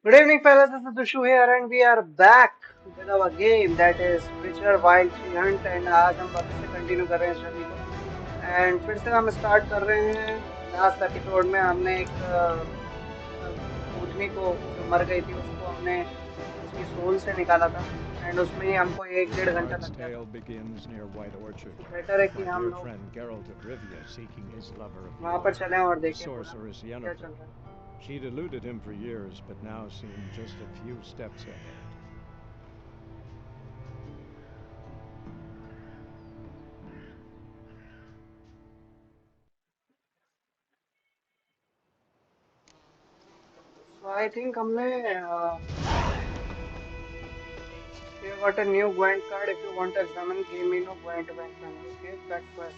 Good evening, fellas. This is Dushu here, and we are back with our game that is Witcher Wild 3 Hunt. And आज हम वापस से continue कर रहे हैं इस जर्नी को एंड फिर से हम स्टार्ट कर रहे हैं। लास्ट एपिसोड में हमने एक भूतनी को जो मर गई थी उसको हमने उसकी सोल से निकाला था एंड उसमें ही हमको एक डेढ़ घंटा Bard's लग गया था। tale begins near White Orchard. तो बेटर है With कि my हम dear लोग friend Geralt of Rivia seeking his lover of वहां पर yore, चलें और the देखें थोड़ा sorceress क्या Yennefer. चल रहा है। She'd eluded him for years, but now seemed just a few steps ahead. So I think हमने you got a new Gwent card. If you want to examine game menu, Gwent event panel. Okay, back quest.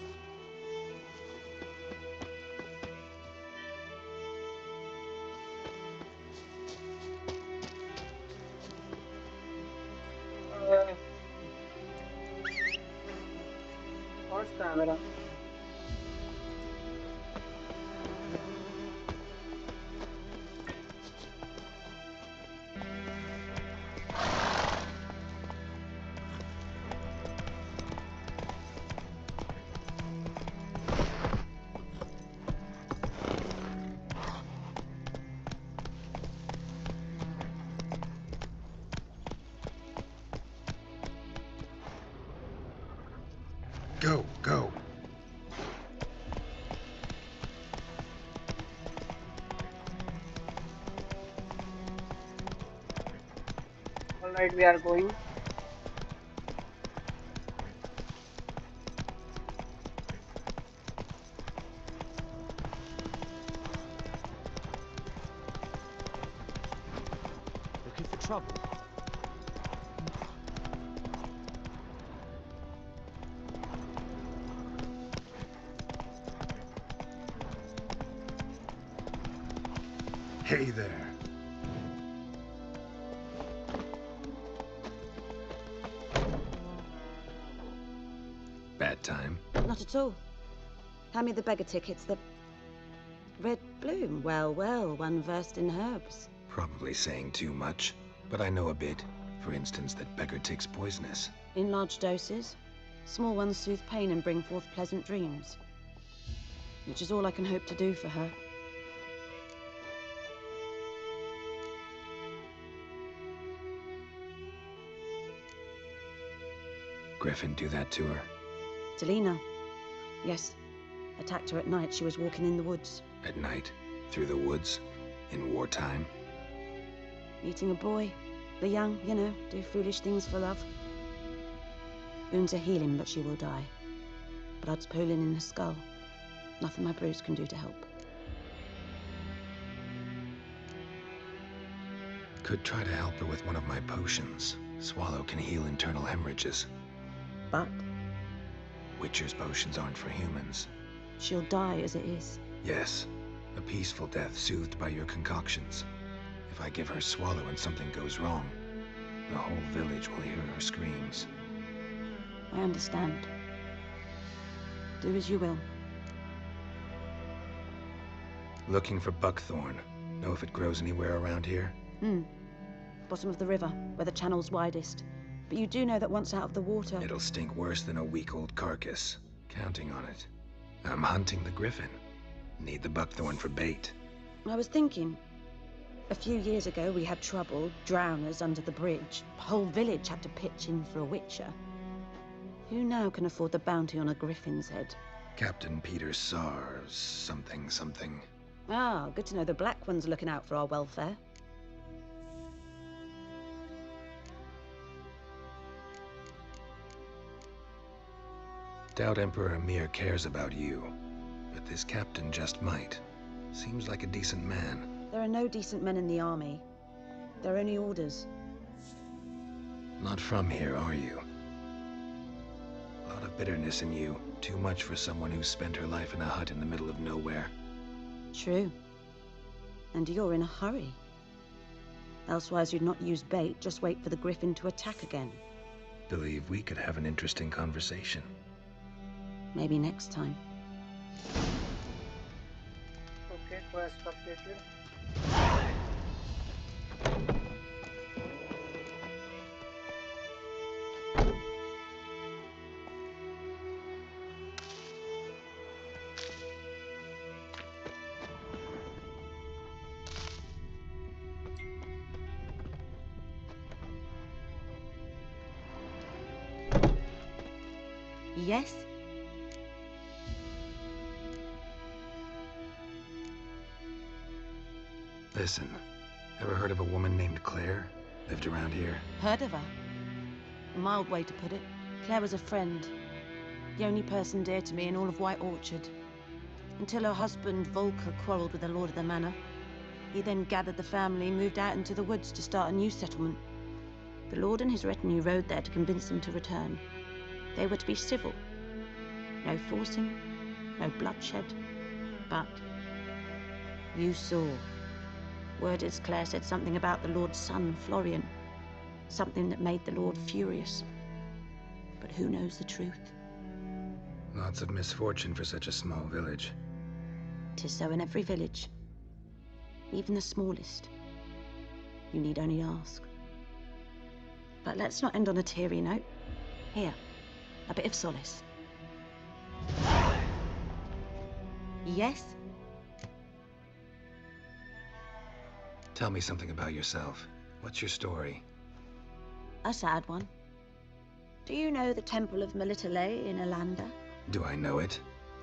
What's camera? Go, go. All right, we are going. Looking for trouble. Hey there. Bad time? Not at all. Hand me the beggar tickets. The red bloom. Well, well, one versed in herbs. Probably saying too much, but I know a bit. For instance, that beggar tick's poisonous. In large doses. Small ones soothe pain and bring forth pleasant dreams. Which is all I can hope to do for her. Griffin do that to her? Delina. Yes. Attacked her at night. She was walking in the woods. At night? Through the woods? In wartime? Eating a boy. The young, you know, do foolish things for love. Wounds are healing, but she will die. Blood's pooling in her skull. Nothing my brews can do to help. Could try to help her with one of my potions. Swallow can heal internal hemorrhages. But Witcher's potions aren't for humans. she'll die as it is. Yes, a peaceful death soothed by your concoctions. If I give her Swallow and something goes wrong, the whole village will hear her screams. I understand. Do as you will. Looking for buckthorn. Know if it grows anywhere around here? Bottom of the river, where the channel's widest. But you do know that once out of the water... It'll stink worse than a week-old carcass. Counting on it. I'm hunting the griffin. Need the buckthorn for bait. I was thinking... A few years ago, we had trouble, drowners under the bridge. The whole village had to pitch in for a witcher. Who now can afford the bounty on a griffin's head? Captain Peter Sars, something, something. Ah, good to know the Black One's looking out for our welfare. Doubt Emperor Emir cares about you. But this captain just might. Seems like a decent man. There are no decent men in the army. They're only orders. Not from here, are you? A lot of bitterness in you. Too much for someone who's spent her life in a hut in the middle of nowhere. True. And you're in a hurry. Elsewise you'd not use bait, just wait for the griffin to attack again. Believe we could have an interesting conversation. Maybe next time. Okay, quest completed. Yes? Listen, ever heard of a woman named Claire? Lived around here? Heard of her? A mild way to put it. Claire was a friend. The only person dear to me in all of White Orchard. Until her husband, VULTURE, quarreled with the lord of the manor. He then gathered the family and moved out into the woods to start a new settlement. The lord and his retinue rode there to convince them to return. They were to be civil. No forcing, no bloodshed. But you saw. Word is Claire said something about the lord's son, Florian. Something that made the lord furious. But who knows the truth? Lots of misfortune for such a small village. 'Tis so in every village. Even the smallest. You need only ask. But let's not end on a teary note. Here, a bit of solace. Yes? Tell me something about yourself. What's your story? A sad one. Do you know the Temple of Melitele in Alanda? Do I know it?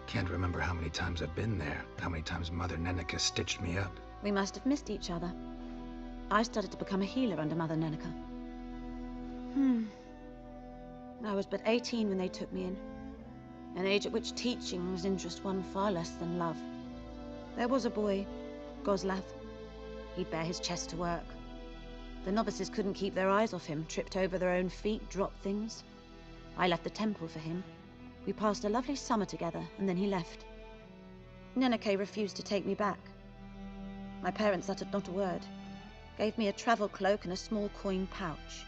Can't remember how many times I've been there, how many times Mother Nenica stitched me up. We must have missed each other. I started to become a healer under Mother Nenica. I was but 18 when they took me in. An age at which teachings interest one far less than love. There was a boy, Goslav. He'd bare his chest to work. The novices couldn't keep their eyes off him, tripped over their own feet, dropped things. I left the temple for him. We passed a lovely summer together, and then he left. Nenike refused to take me back. My parents uttered not a word, gave me a travel cloak and a small coin pouch.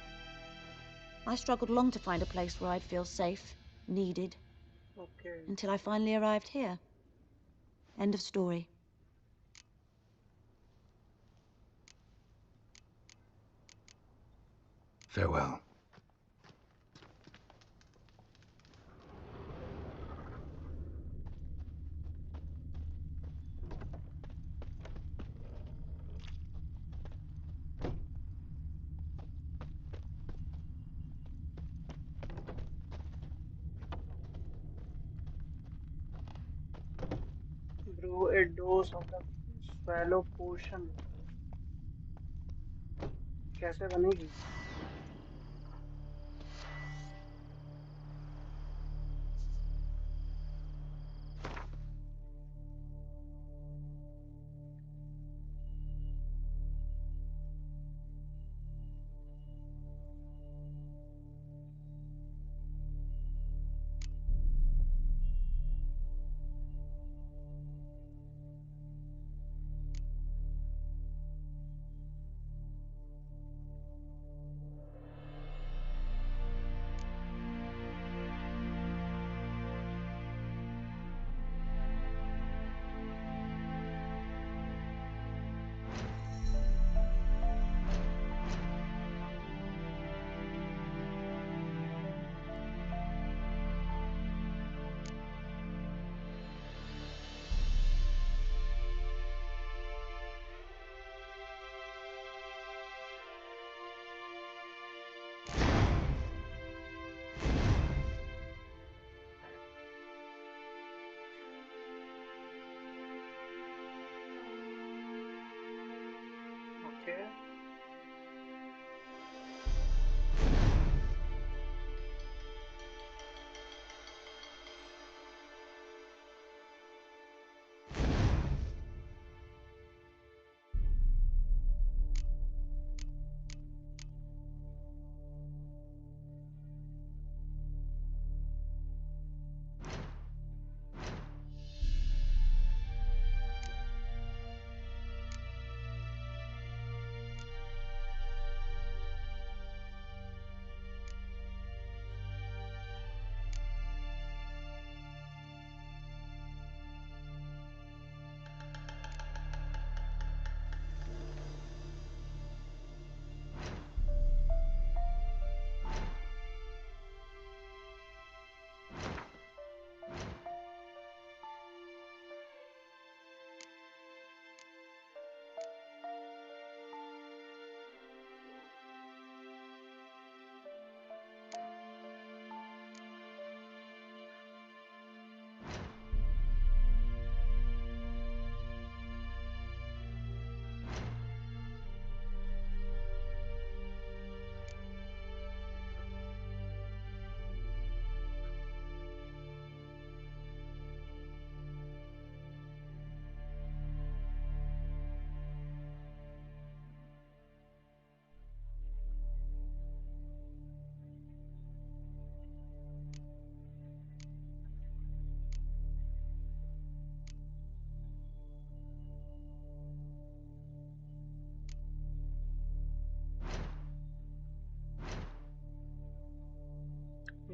I struggled long to find a place where I'd feel safe, needed, Okay. until I finally arrived here. End of story. Farewell. Brew a dose of the swallow potion. कैसे बनेगी?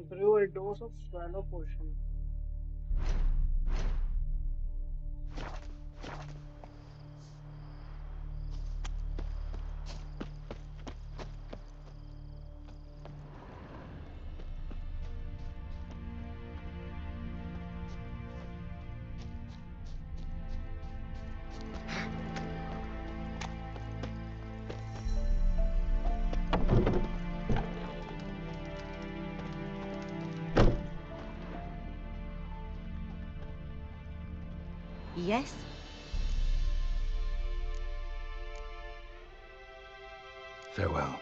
Brew a dose of swallow potion. Yes? Farewell.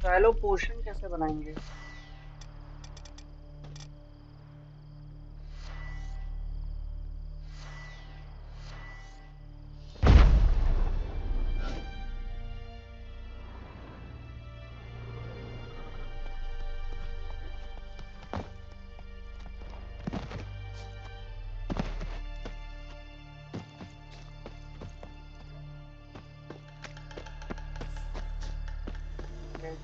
Swallow potion कैसे बनाएंगे? Okay.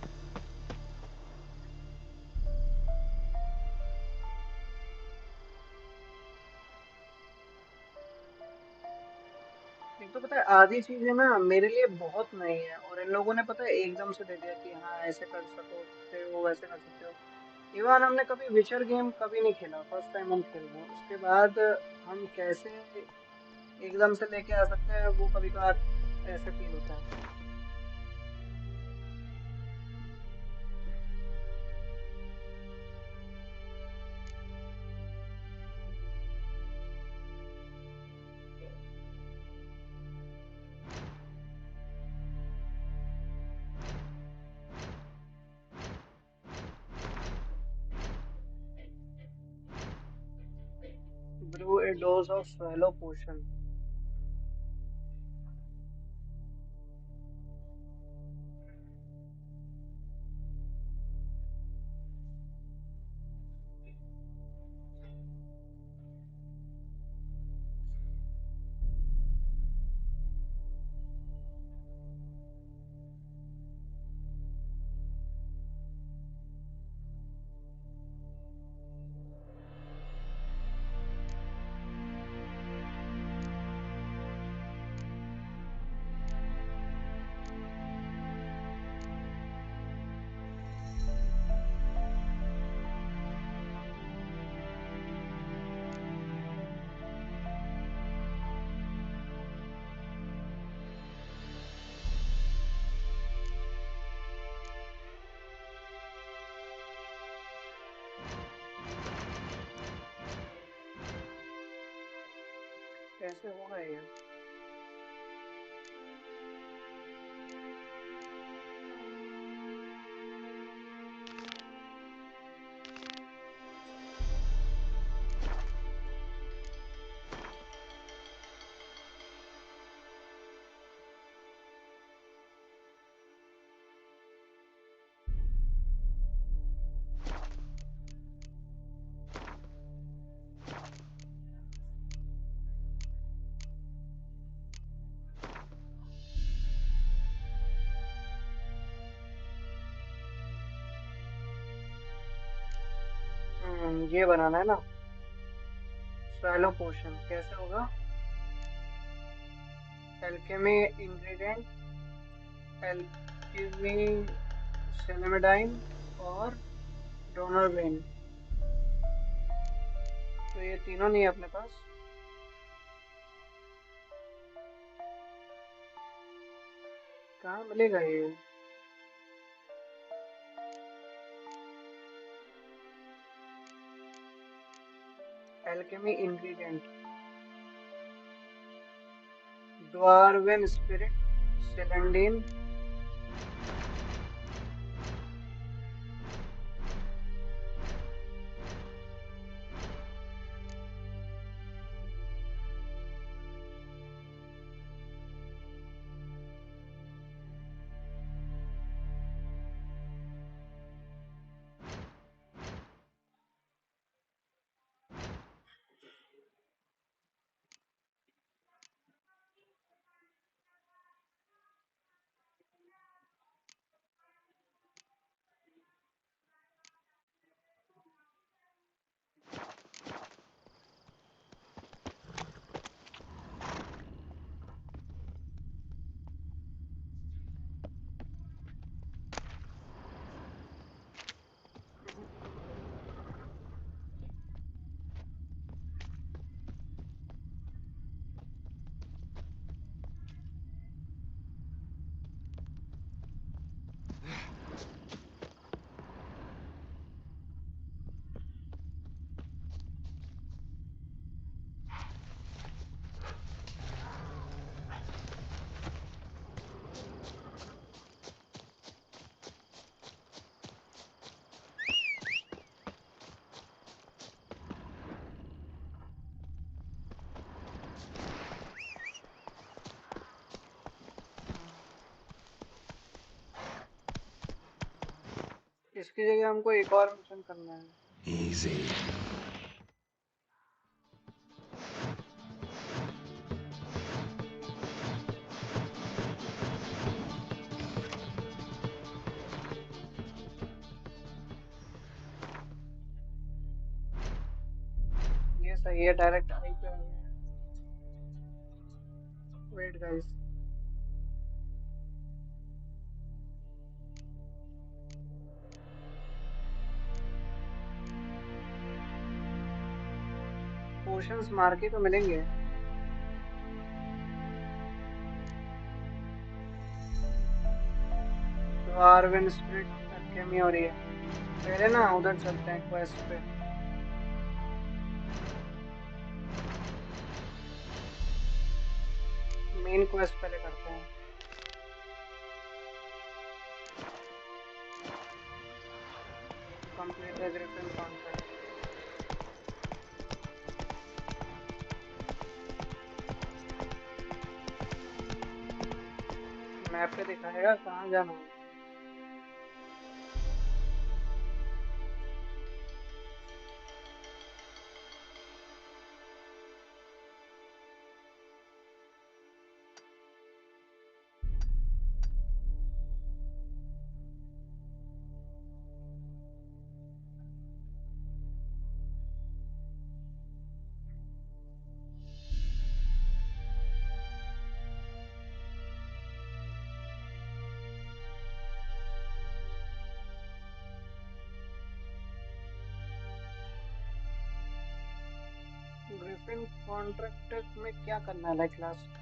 एक तो पता है आधी चीजें ना मेरे लिए बहुत नई है और इन लोगों ने पता है एकदम से दे दिया कि हाँ ऐसे कर सकते हो वैसे कर सकते हो। इवन हमने कभी विचर गेम कभी नहीं खेला, फर्स्ट टाइम हम खेल रहे हैं, उसके बाद हम कैसे एकदम से लेके आ सकते हैं वो कभी कभार ऐसे फील होता है। Brew a dose of swallow potion. कैसे होगा ये? ये बनाना है ना swallow पोशन, कैसे होगा? एल्केमी इंग्रेडिएंट, एल्केमी सेलेमेडाइन और डोनर वेन। तो ये तीनों नहीं है अपने पास। कहाँ मिलेगा ये? एल्केमी इंग्रेडिएंट, ड्वार्वेन स्पिरिट, सेलेंडीन, इसकी जगह हमको एक और मिशन करना है. Easy. ये सही है, डायरेक्ट आई पे आ गए. Wait guys. पोशंस मार के तो मिलेंगे. डार्विन स्पिरिट अल्केमी हो रही है. पहले ना उधर चलते हैं क्वेस्ट पे. मेन क्वेस्ट पहले करते हैं. Complete the Griffin contract. Map पे दिखाएगा कहाँ जाना है. ग्रिफिन कॉन्ट्रैक्ट में क्या करना है लाइक लास्ट.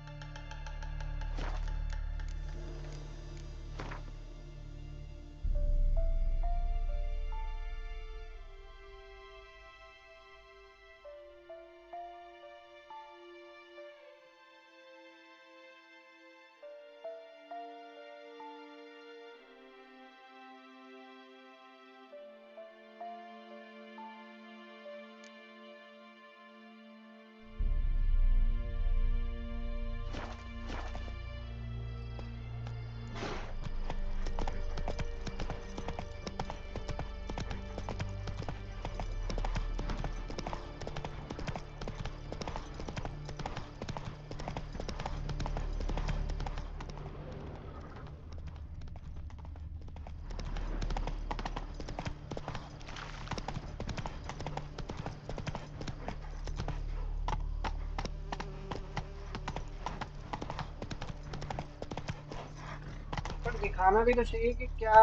पर दिखाना भी तो चाहिए कि क्या.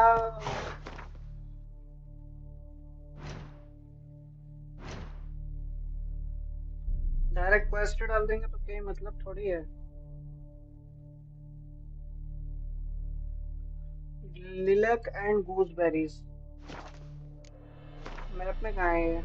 डायरेक्ट क्वेस्ट डाल देंगे तो क्या मतलब थोड़ी है. लिलक एंड गूसबेरीज. मैप में कहाँ है ये.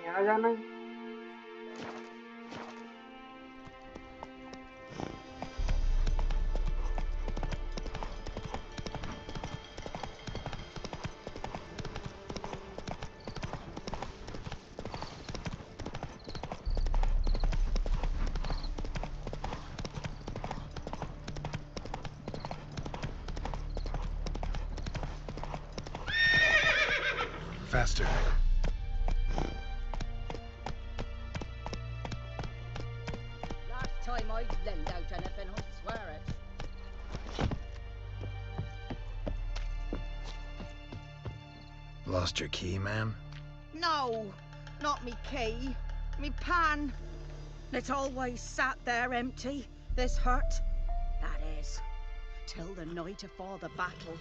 यहाँ जाना है. Faster. Last time I'd lend out anything, I swear it. Lost your key, ma'am? No, not me key. Me pan. It's always sat there empty, this hut. That is, till the night afore the battle.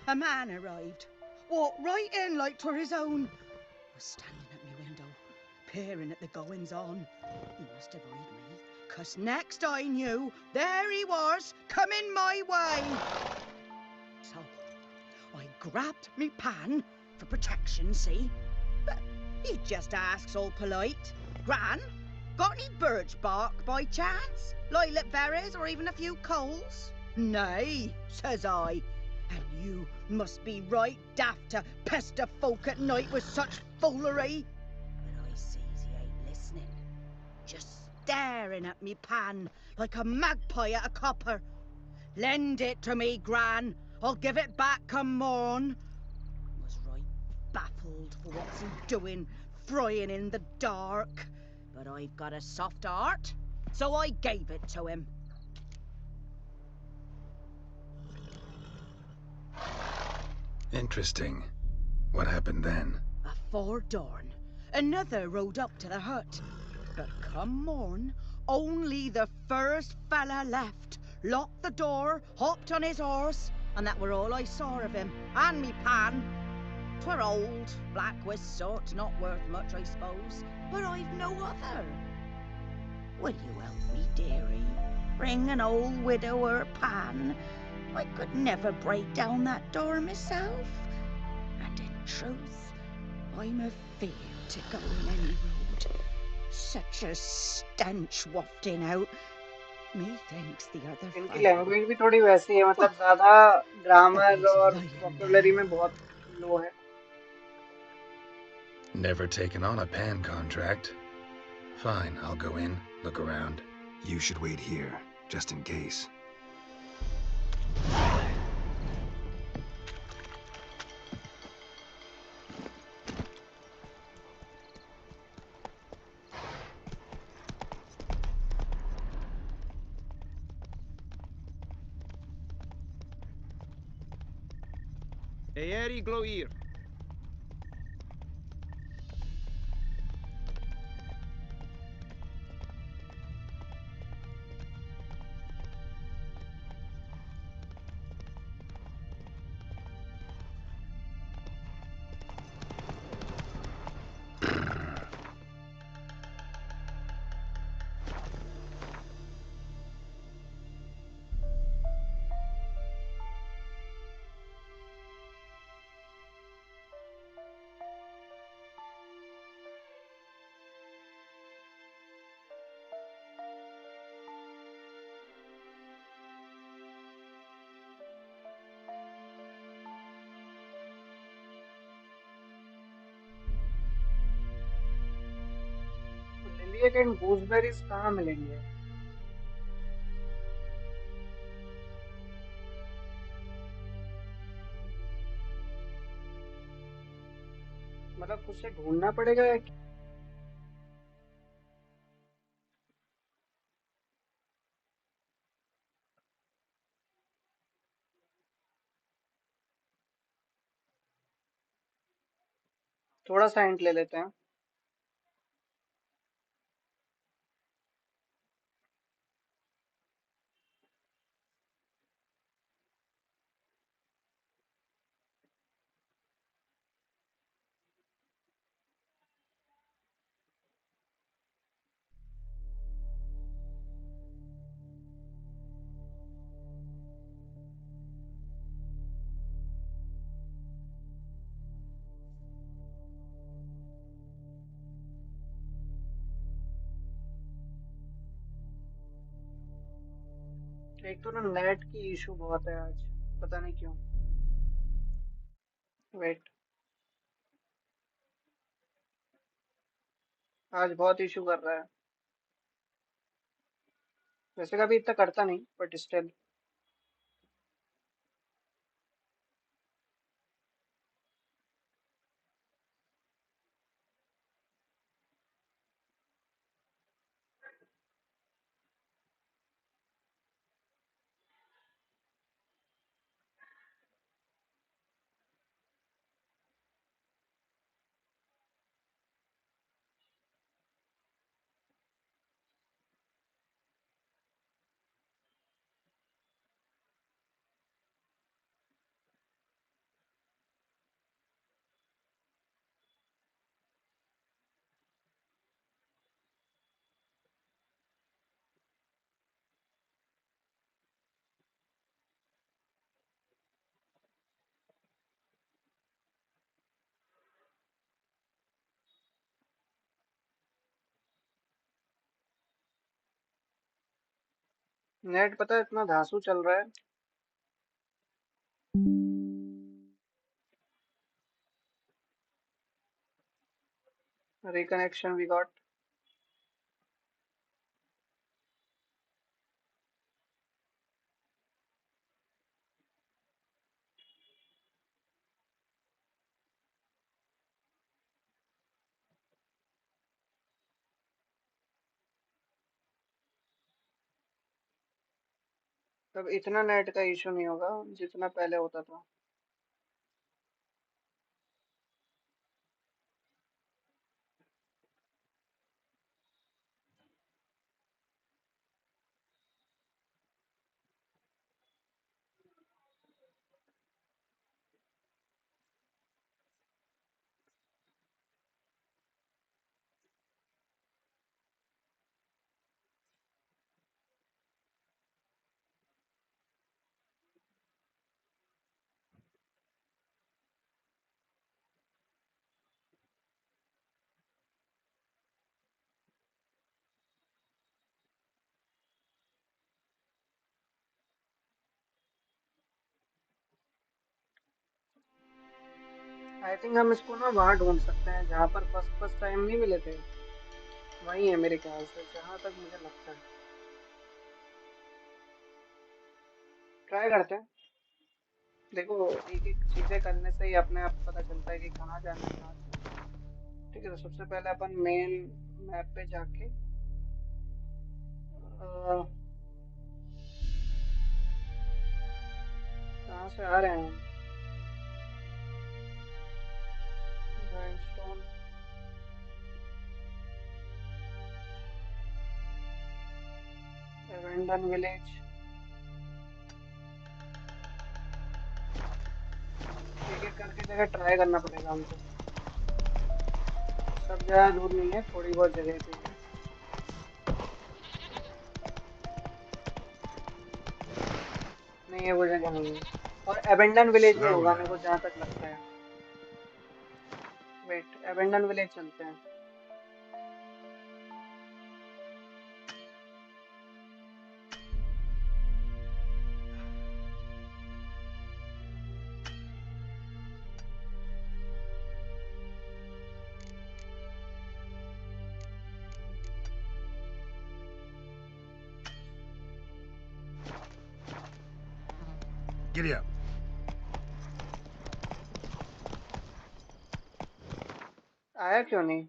A man arrived, walked right in like 'twere his own. Was standing at me window, peering at the goings on. He must have eyed me, 'Cause next I knew, there he was, coming my way. So I grabbed me pan for protection, see? But he just asks all polite, Gran, got any birch bark by chance? Lilac berries or even a few coals? Nay, says I. And you must be right daft to pester folk at night with such foolery. But I sees he ain't listening, just staring at me pan like a magpie at a copper. Lend it to me, Gran. I'll give it back come morn. Was right baffled for what's he doing, frying in the dark. But I've got a soft heart, so I gave it to him. Interesting. What happened then? Afore dawn, another rode up to the hut. But come morn, only the first fella left, locked the door, hopped on his horse, and that were all I saw of him, and me pan. 'Twere old, black-wist sort, not worth much, I suppose, but I've no other. Will you help me, dearie? Bring an old widower pan. I could never break down that door myself. And in truth, I'm afeard to go in any road. Such a stench wafting out. Methinks the other इनकी fellow language भी थोड़ी वैसी है, मतलब ज्यादा that grammar he's और lying vocabulary there. में बहुत लो है. Never taken on a pan contract. Fine, I'll go in, look around. You should wait here, just in case. Eeri gloir. Lilac and gooseberries कहाँ मिलेंगे? मतलब कुछ से ढूंढना पड़ेगा या थोड़ा सा हिंट ले लेते हैं. एक तो ना नेट की इशू बहुत है आज, पता नहीं क्यों. वेट, आज बहुत इशू कर रहा है. वैसे कभी इतना करता नहीं, बट स्टिल. नेट पता है इतना धांसू चल रहा है। Reconnection we got. तब इतना नेट का इशू नहीं होगा जितना पहले होता था। आई थिंक हम इसको ना वहां ढूंढ सकते हैं जहां पर फर्स्ट फर्स्ट टाइम नहीं मिले थे। वही है मेरे ख्याल से, जहां तक मुझे लगता है। ट्राई करते हैं। देखो, एक एक चीजें करने से ही अपने आप पता चलता है कि कहाँ जाना है, कहाँ से। ठीक है, तो सबसे पहले अपन मेन मैप पे जाके कहाँ से आ रहे हैं हम? ग्राइंडस्टोन, एवेंडन विलेज। एक एक करके जगह ट्राई करना पड़ेगा हमको। सब जगह दूर नहीं है, थोड़ी बहुत जगह पे ही है। नहीं है, वो जगह नहीं है। और एबेंडन विलेज में Slow होगा मेरे को now. जहाँ तक लगता है। वेट, एबेंडन विलेज चलते हैं। Giddy up. आया क्यों नहीं?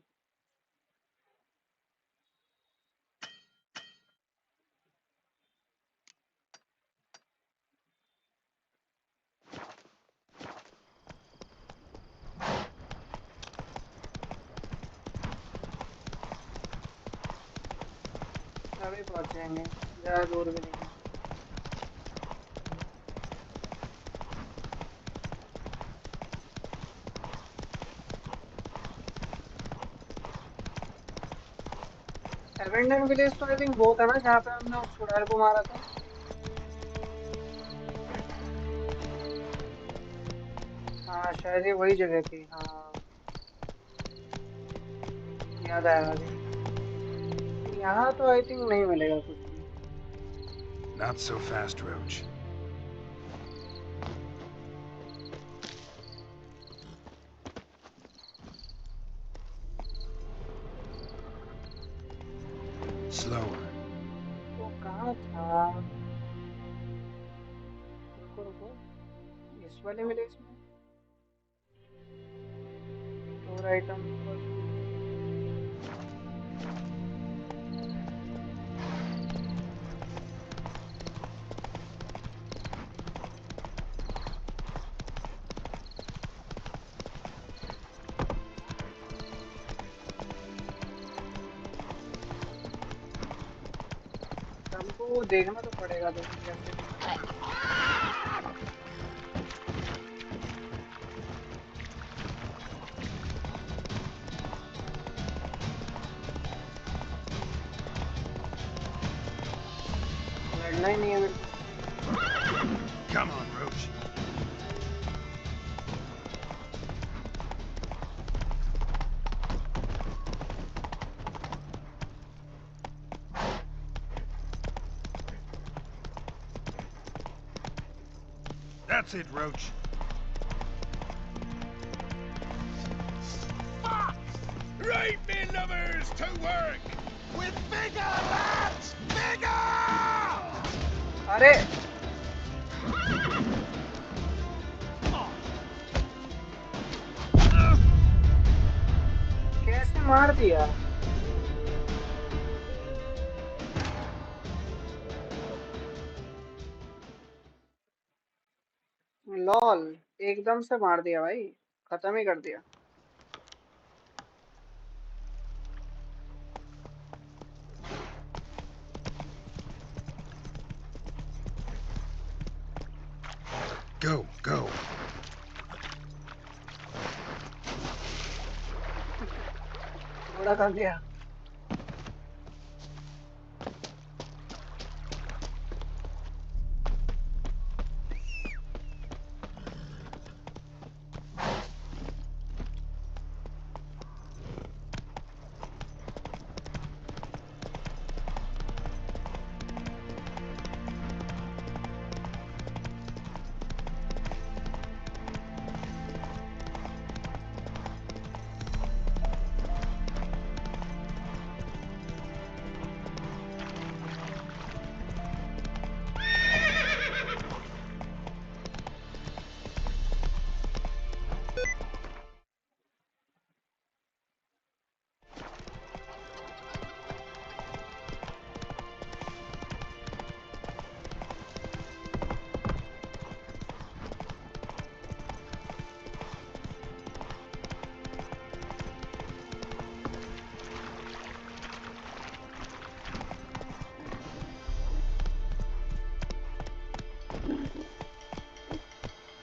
अभी पहुंच जाएंगे, ज्यादा दूर भी नहीं है। एवेंडन विलेज तो आई थिंक वो था ना जहाँ पे हमने उस चुड़ैल को मारा था। हाँ, शायद ये वही जगह थी। हाँ, याद आया अभी। यहाँ तो आई थिंक नहीं मिलेगा कुछ भी। Not so fast, Roach. Slower. वो कहाँ था? रुको रुको, इस वाले विलेज में। Store items for species. हमको वो देखना तो पड़ेगा लेकिन कैसे भी। लड़ना ही नहीं है मेरे को। Come on, Roach. That's it, Roach. Right, me lovers, to work! With vigor, lads! Vigor! अरे कैसे मार दिया? लॉल, एकदम से मार दिया भाई, खत्म ही कर दिया। Go, go. थोड़ा कर दिया।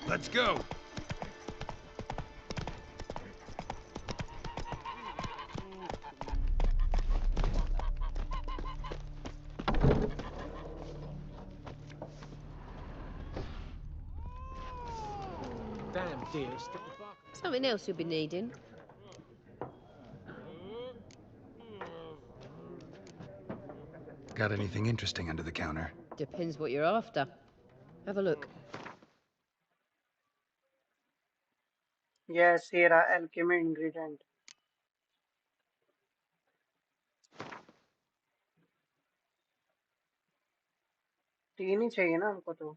Let's go. Damn, dear. Stick the fuck. Something else you'll be needing. Got anything interesting under the counter? Depends what you're after. Have a look. Yes, Sierra alchemy ingredient. तीन ही चाहिए ना हमको तो।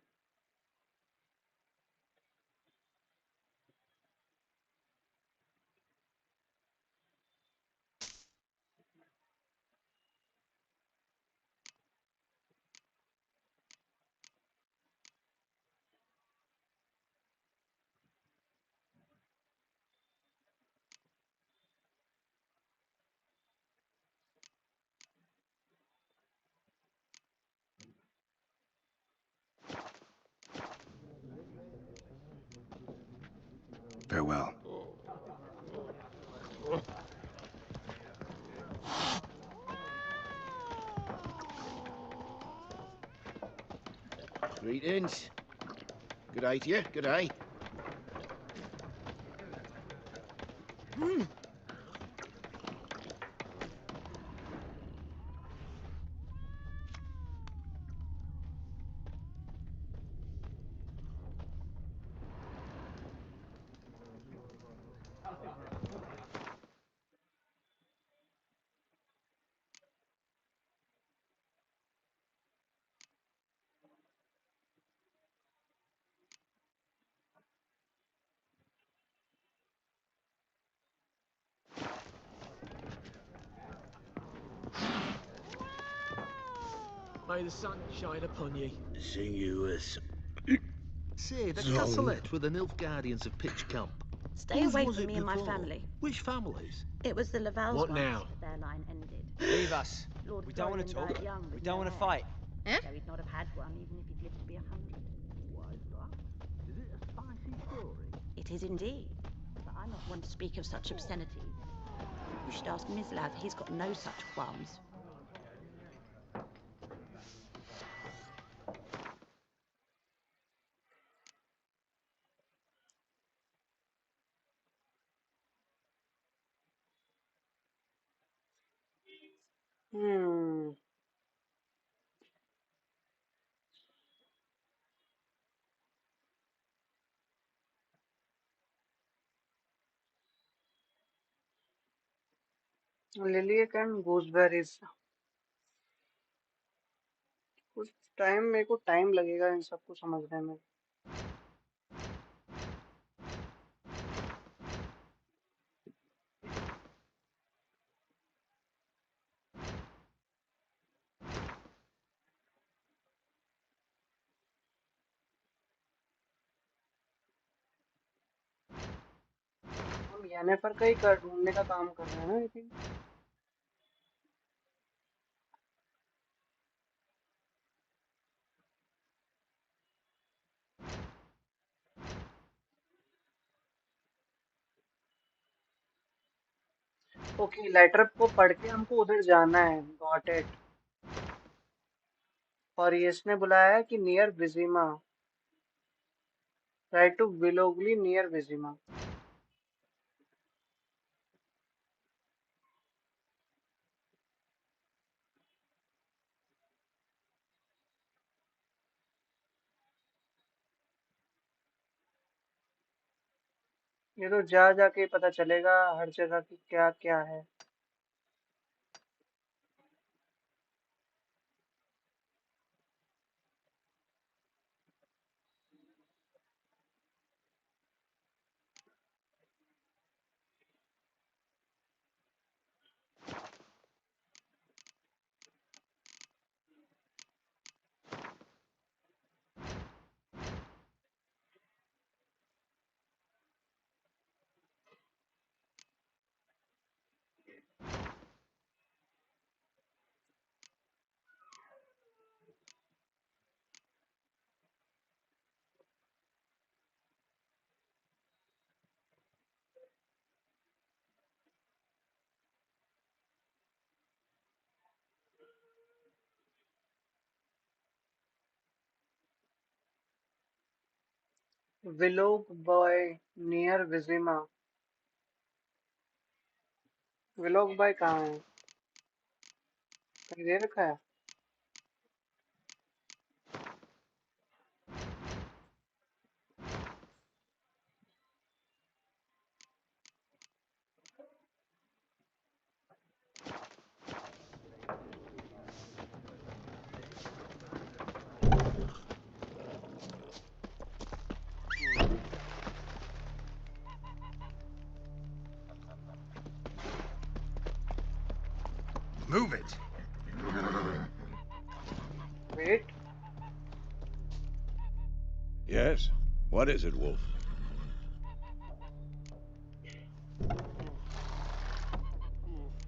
Farewell. Greetings. Good eye to you. Good eye. May the sun shine upon ye. Sing you as Say, the Zong. castlette with the Nilfgaardians of Pitch Camp. Stay Whose away was from it me and my before? family. Which families? It was the Lavals What once, now? but their line ended. Leave us. Lord We don't want to Florian talk. died young We with don't no want to heir. fight. Eh? So he'd not have had one even if he'd lived to be 100. Why is that? Is it a spicy story? It is indeed. But I'm not one to speak of such obscenities. You should ask Mislav. He's got no such qualms. Hmm. Lilac and gooseberries. कुछ time, मेरे को time लगेगा इन सबको समझने में। हम Yennefer का ही ढूंढने का काम कर रहे हैं ना, आई थिंक। ओके, लेटर को पढ़ के हमको उधर जाना है। Got it. और ये इसने बुलाया है कि नियर विजिमा। ट्राई टू विलोगली नियर विजिमा। ये तो जा जाके पता चलेगा हर जगह की क्या क्या है। Willoughby near Vizima. Willoughby कहाँ है? कहीं दे रखा है? Move it! Wait. Yes? What is it, Wolf?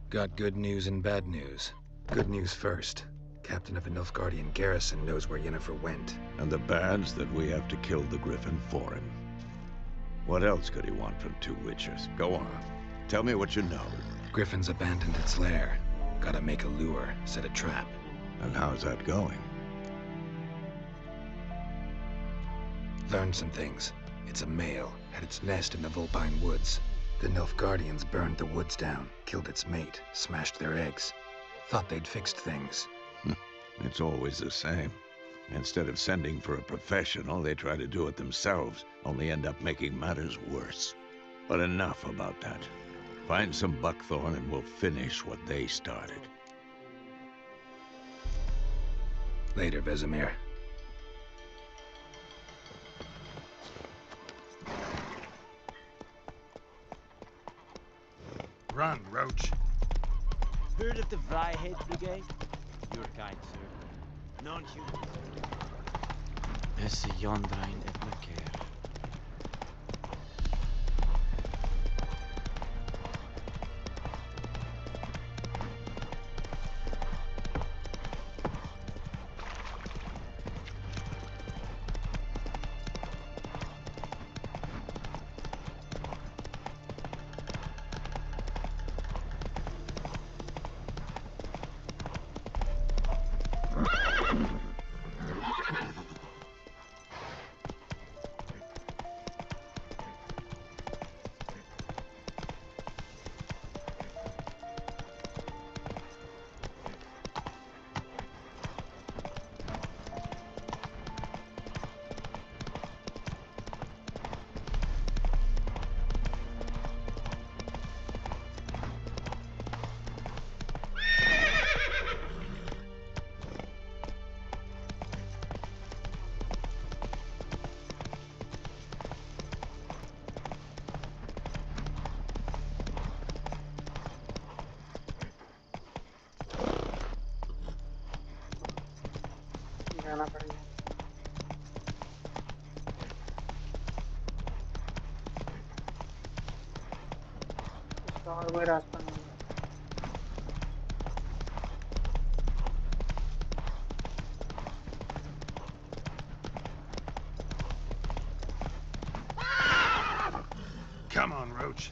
Got good news and bad news. Good news first. Captain of the Nilfgaardian garrison knows where Yennefer went. And the bad's that we have to kill the Griffin for him. What else could he want from two Witchers? Go on. Tell me what you know. Griffin's abandoned its lair. Gotta make a lure, set a trap. And how's that going? Learned some things. It's a male, had its nest in the Vulpine Woods. The Nilfgaardians burned the woods down, killed its mate, smashed their eggs. Thought they'd fixed things. It's always the same. Instead of sending for a professional, they try to do it themselves, only end up making matters worse. But enough about that. Find some buckthorn and we'll finish what they started. Later, Vesemir. Run, Roach. Heard of the Vryhead Brigade? Your kind, sir. Non-human. Esse Jondrain Eplaker. जाना पड़ेगा। इसका और कोई रास्ता नहीं है। Come on, Roach.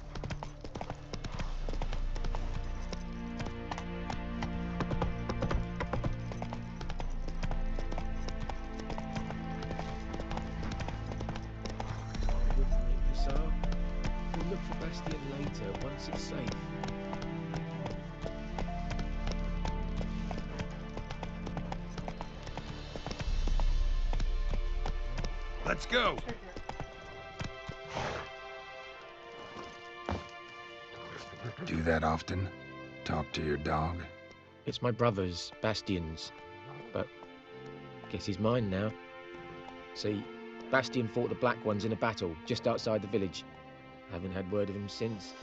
I wouldn't make this up. We'll look for Bastion later, once it's safe. Let's go. Do that often? Talk to your dog? It's my brother's, Bastion's. But guess he's mine now. See, Bastion fought the Black Ones in a battle just outside the village. I haven't had word of him since.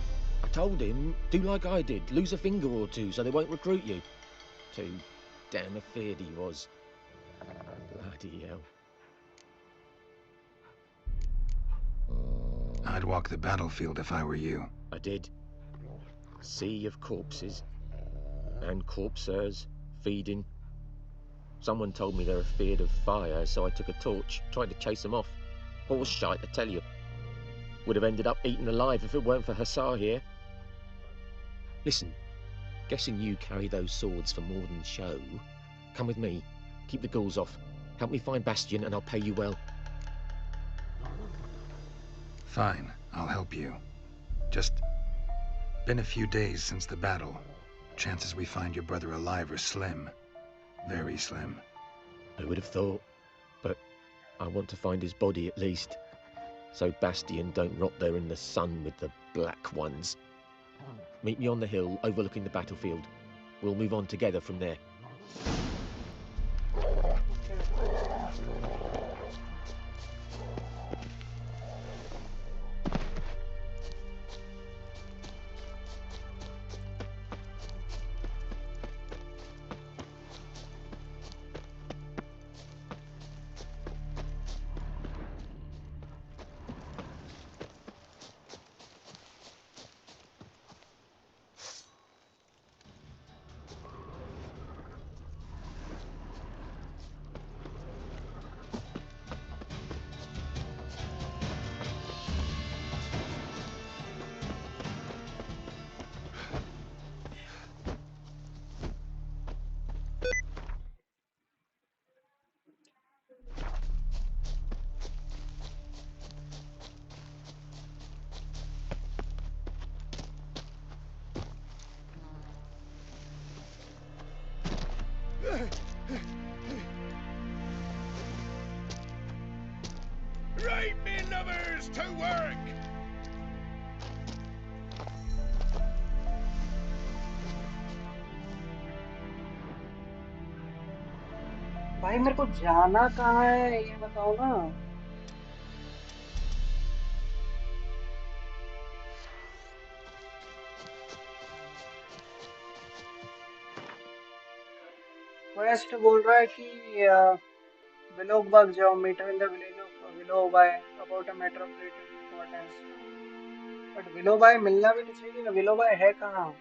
I told him, do like I did, lose a finger or two so they won't recruit you. Too damn afeard he was. Bloody hell. I'd walk the battlefield if I were you. I did. Sea of corpses. And corpsers, feeding. Someone told me they're afeard of fire, so I took a torch, tried to chase them off. Horse shite, I tell you. Would have ended up eaten alive if it weren't for Hussar here. Listen, guessing you carry those swords for more than show. Come with me, keep the ghouls off. Help me find Bastion and I'll pay you well. Fine, I'll help you. Just been a few days since the battle. Chances we find your brother alive are slim. Very slim. I would have thought, but I want to find his body at least. So Bastion don't rot there in the sun with the Black Ones. Meet me on the hill overlooking the battlefield. We'll move on together from there. Right, me lovers, to work! भाई मेरे को जाना कहाँ है ये बताओ ना। Waste बोल रहा है कि विलोबग जाओ, meet in the village of Willoughby about a matter of great importance. But Willoughby मिलना भी तो चाहिए, विलोबाई है कहाँ?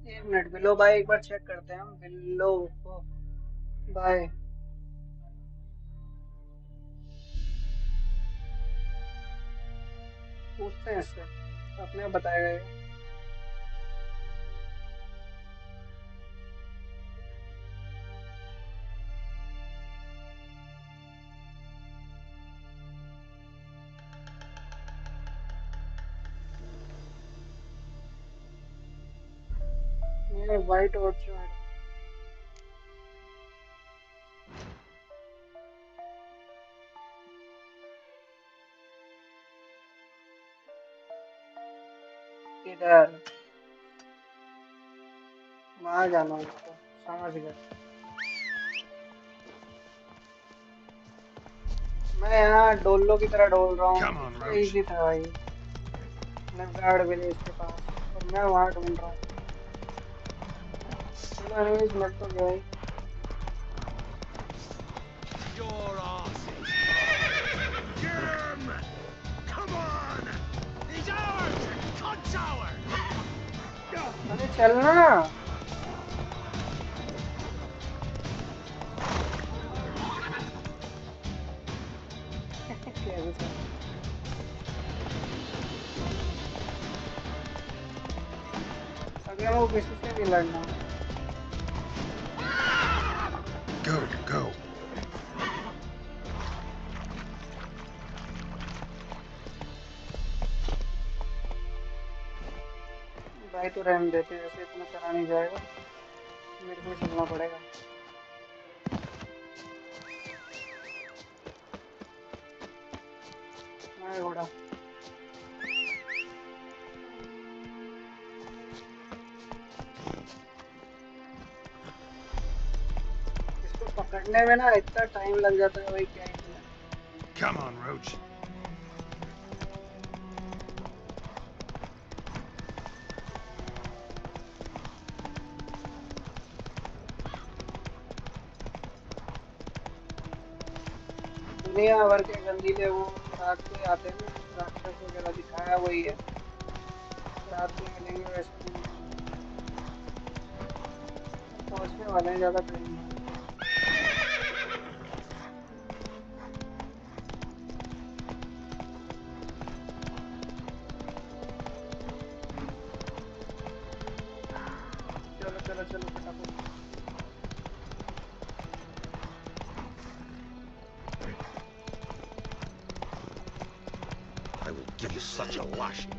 एक मिनट, विलोबाई एक बार चेक करते हैं हम। विलो बाय पूछते हैं इससे, अपने आप बताएगा ये। ये वाइट ऑर्चर्ड इधर वहां जाना है, उसको समझ गया। मैं यहाँ डोलो की तरह डोल रहा हूँ, Come on, कितना Roach. इजी था भाई। नवगाड़ विलेज के पास और मैं वहाँ ढूंढ रहा हूँ। चलो एनीवेज मिल तो गया ही। Your asses! Get him! Come on! He's ours! Cunt's ours! अरे चलना। कैसे चल? अगले वो किसी से नहीं लड़ना। Go, go. भाई तो रहने देते, ऐसे इतना चला नहीं जाएगा, मेरे को ही चलना पड़ेगा। हाँ घोड़ा। इसको पकड़ने में ना इतना टाइम लग जाता है भाई, क्या ही बोले। Come on, Roach. दुनिया भर के गंदीले वो रात को आते हैं ना, राक्षस वगैरह दिखाया वही है। रात को मिलेंगे वैसे नहीं मिलेंगे। पहुंचने वाले हैं, ज्यादा टाइम नहीं। चलो चलो चलो फटाफट। I will give you such a lashing.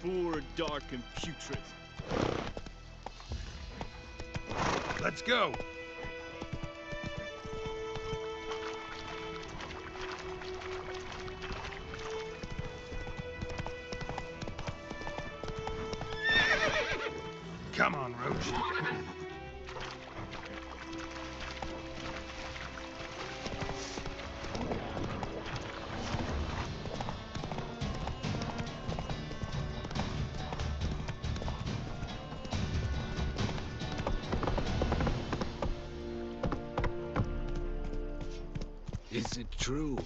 Poor, dark, and putrid. Let's go. Come on, Roach. Is it true?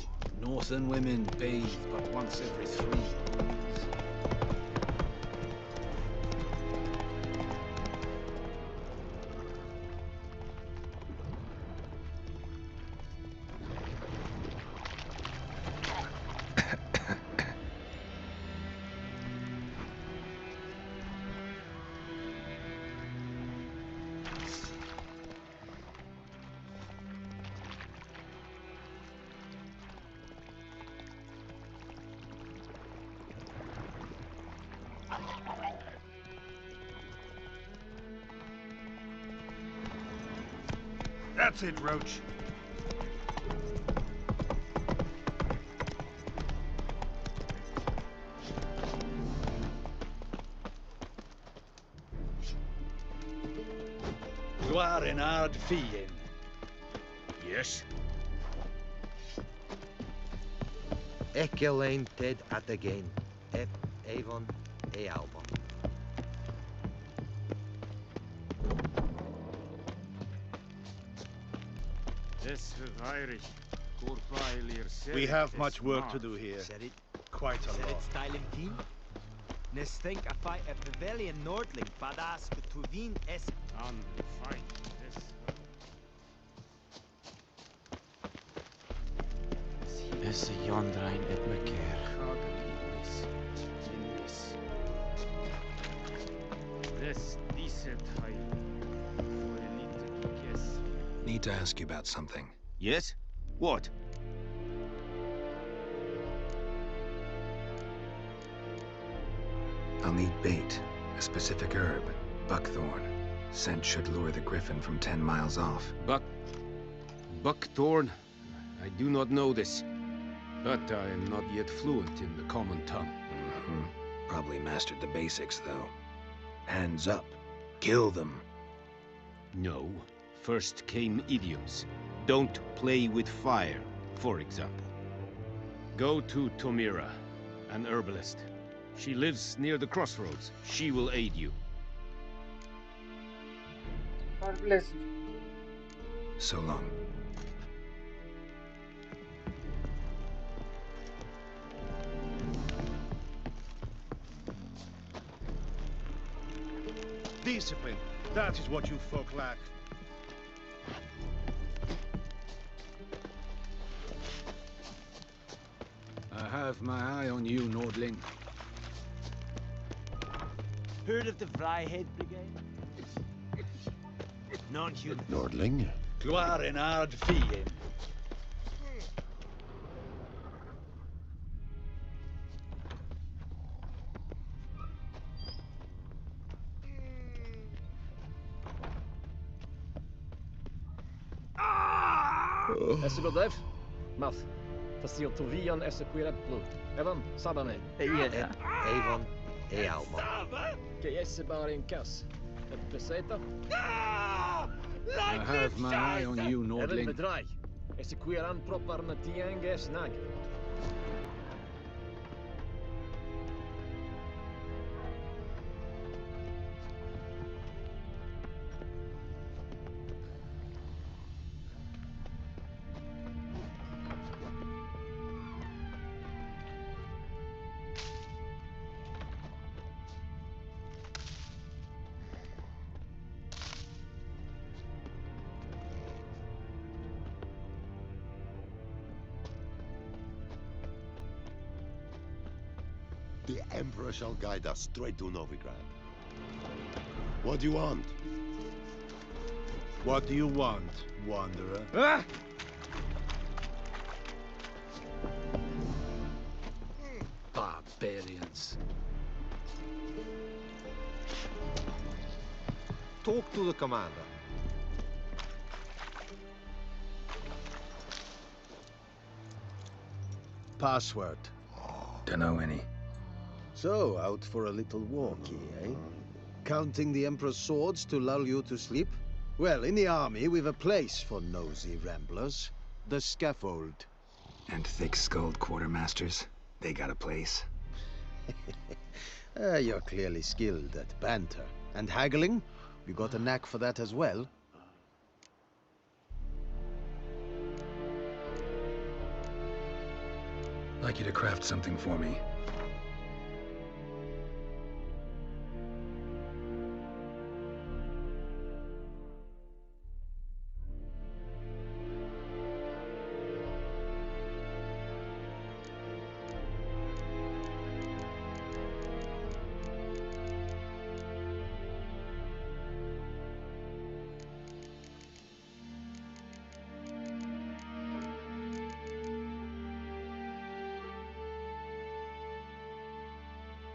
Northern women bathe but once every 3 moons. That's it, Roach. You are an hard fiend. Yes? Ekelein ted atagain, ep avon e album. We have much work to do here. Said it. Quite a Said lot. it, Styling team. Nes think I fight a Bavelian Nordling, badass to Tuvin es. Fine. Yes. Is Jondrain et Meker. This decent high. Yes. Need to ask you about something. Yes? What? I'll need bait, a specific herb, buckthorn. Scent should lure the griffin from 10 miles off. Buckthorn? I do not know this, but I am not yet fluent in the common tongue. Probably mastered the basics, though. Hands up. Kill them. No. First came idioms. Don't play with fire, for example. Go to Tomira, an herbalist. She lives near the crossroads. She will aid you. Herbalist. So long. Discipline. That is what you folk lack. I have my eye on you, Nordling. Heard of the Vryhead Brigade? Non-human. Nordling? Gloire en ard fie. Esse godev? Math. Facil Tovian Essequirat Blue. Evan, Sabane. Avon, Alma. Que esse bar in Cass. Et peseta? I have my eye on you, Evan Nordling. bedrai. Essequiran propar na tianges nag. The Emperor shall guide us straight to Novigrad. What do you want? What do you want, Wanderer? Ah! Barbarians. Talk to the commander. Password. Dunno any. So, out for a little walkie, eh? Counting the Emperor's swords to lull you to sleep? Well, in the army, we've a place for nosy ramblers. The scaffold. And thick-skulled quartermasters. They got a place. You're clearly skilled at banter. And haggling? You got a knack for that as well? Like you to craft something for me.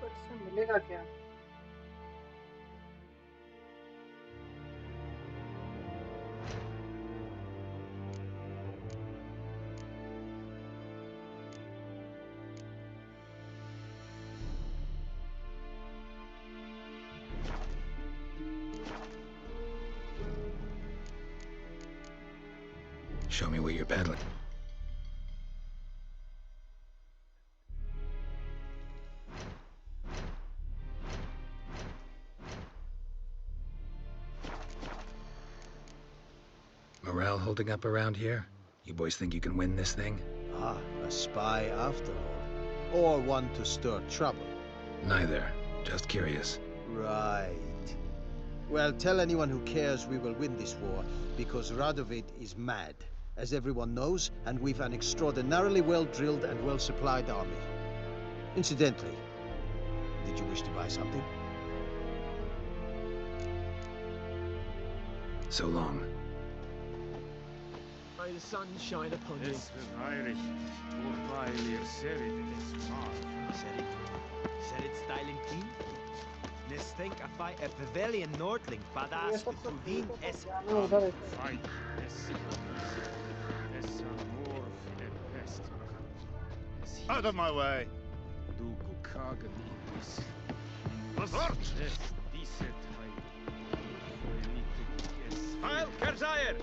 पर इससे मिलेगा क्या? Show me what you're peddling. Morale holding up around here? You boys think you can win this thing? Ah, a spy after all. Or one to stir trouble. Neither. Just curious. Right. Well, tell anyone who cares we will win this war, because Radovid is mad, as everyone knows, and we've an extraordinarily well-drilled and well-supplied army. Incidentally, did you wish to buy something? So long. May the sun shine upon you. Serit styling team? Nis think I fight a pavilion Nordling badass with Tudin es Fight Out of my way! Heil Kerzayer!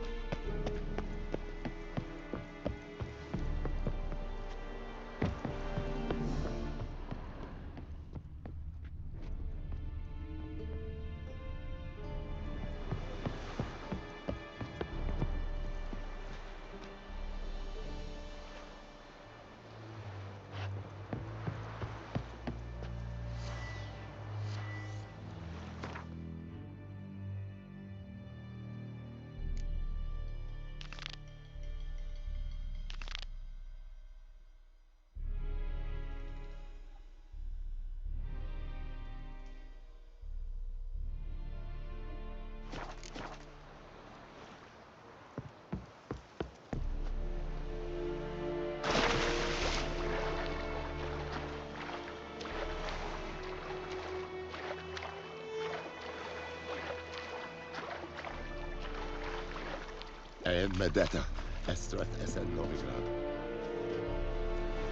En med detta estret esen Novigrad.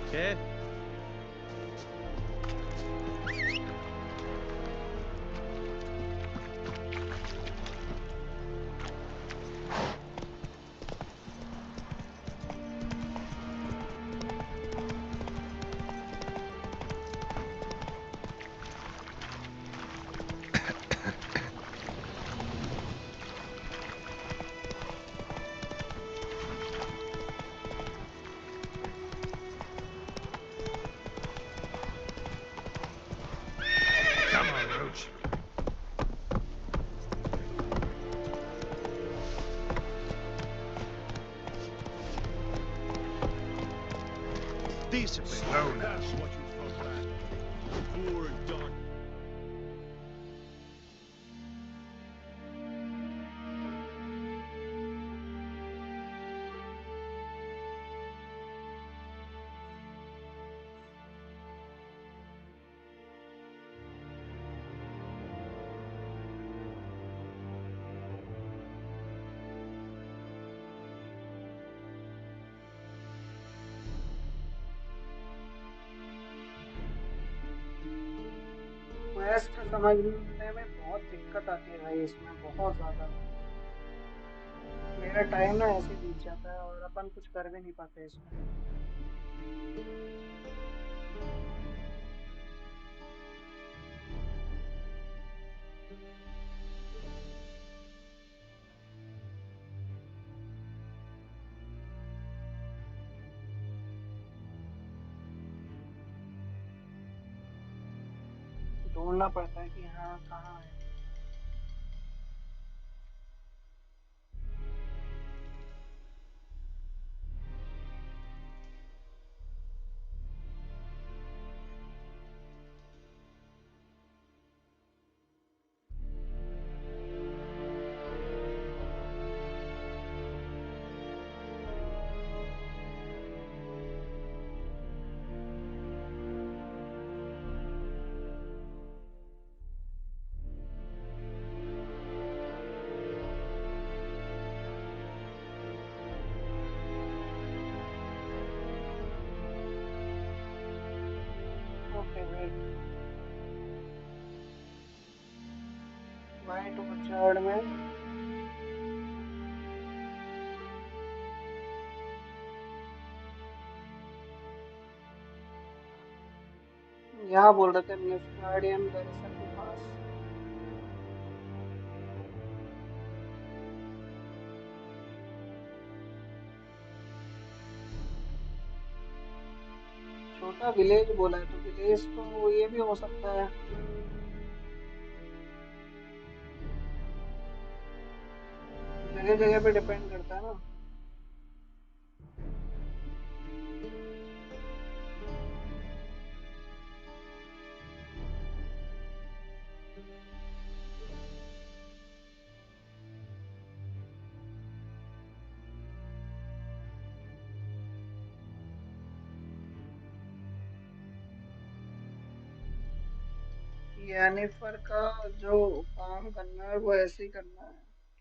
Okay. Come on, Roach. Discipline. Slow now. That's what you thought back. Poor and dark. Quest समझने में बहुत दिक्कत आती है भाई, इसमें बहुत ज्यादा। मेरा टाइम ना ऐसे बीत जाता है और अपन कुछ कर भी नहीं पाते इसमें। ढूंढना पड़ता है कि हाँ कहाँ है। ओके वेट, वाइट ऑर्चर्ड में यहाँ बोल रहे थे निफ्गार्डियन गैरिसन के पास। छोटा विलेज बोला है, तो विलेज तो ये भी हो सकता है। जगह जगह पे डिपेंड करता है ना। येनिफर का जो काम करना है वो ऐसे ही करना है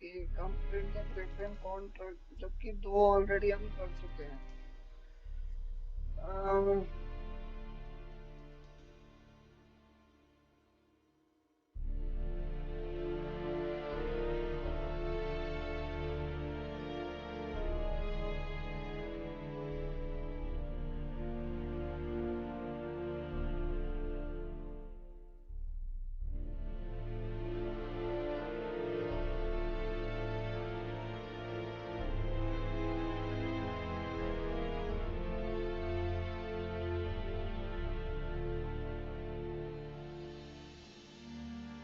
कि कंप्लीट द ग्रिफिन कॉन्ट्रैक्ट, जबकि दो ऑलरेडी हम कर चुके हैं। अम्म,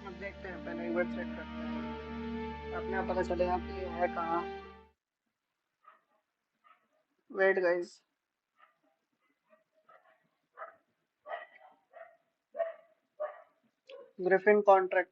अब देखते हैं, पहले एक बार चेक करते हैं, अपने आप पता चलेगा कि ये है कहाँ। Wait guys, Griffin contract.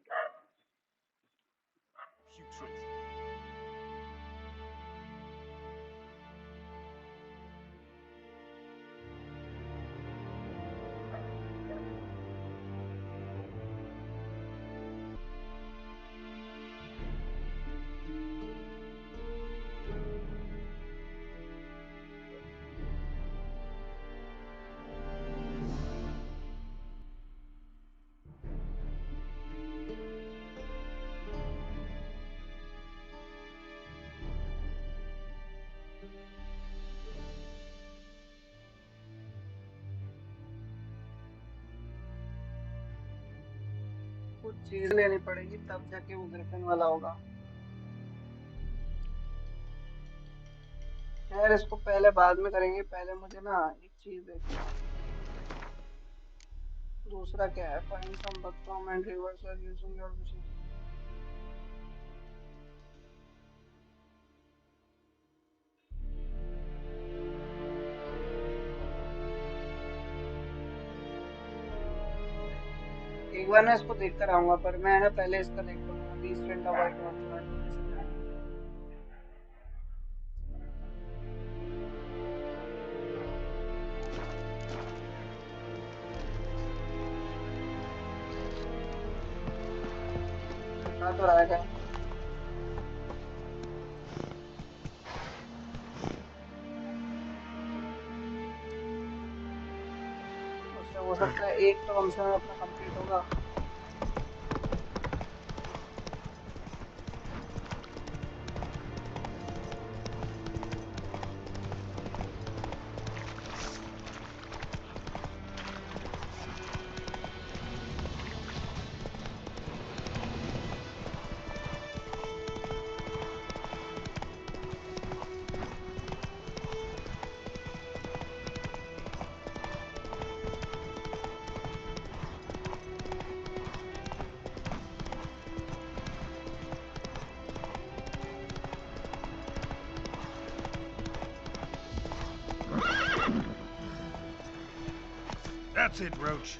चीज लेनी पड़ेगी तब जाके वो ग्रिफिन वाला होगा। यार इसको पहले बाद में करेंगे, पहले मुझे ना एक चीज देखनी है। दूसरा क्या है? Find some buckthorn and rivers are using your vision. एक बार ना इसको देख कर आऊंगा, पर मैं ना पहले इसका देख लूंगा। बीस फ्रेंड अवॉइड दिखा तो रहा है क्या? उससे हो सकता है एक तो कम से कम अपना कंप्लीट होगा। That's it, Roach.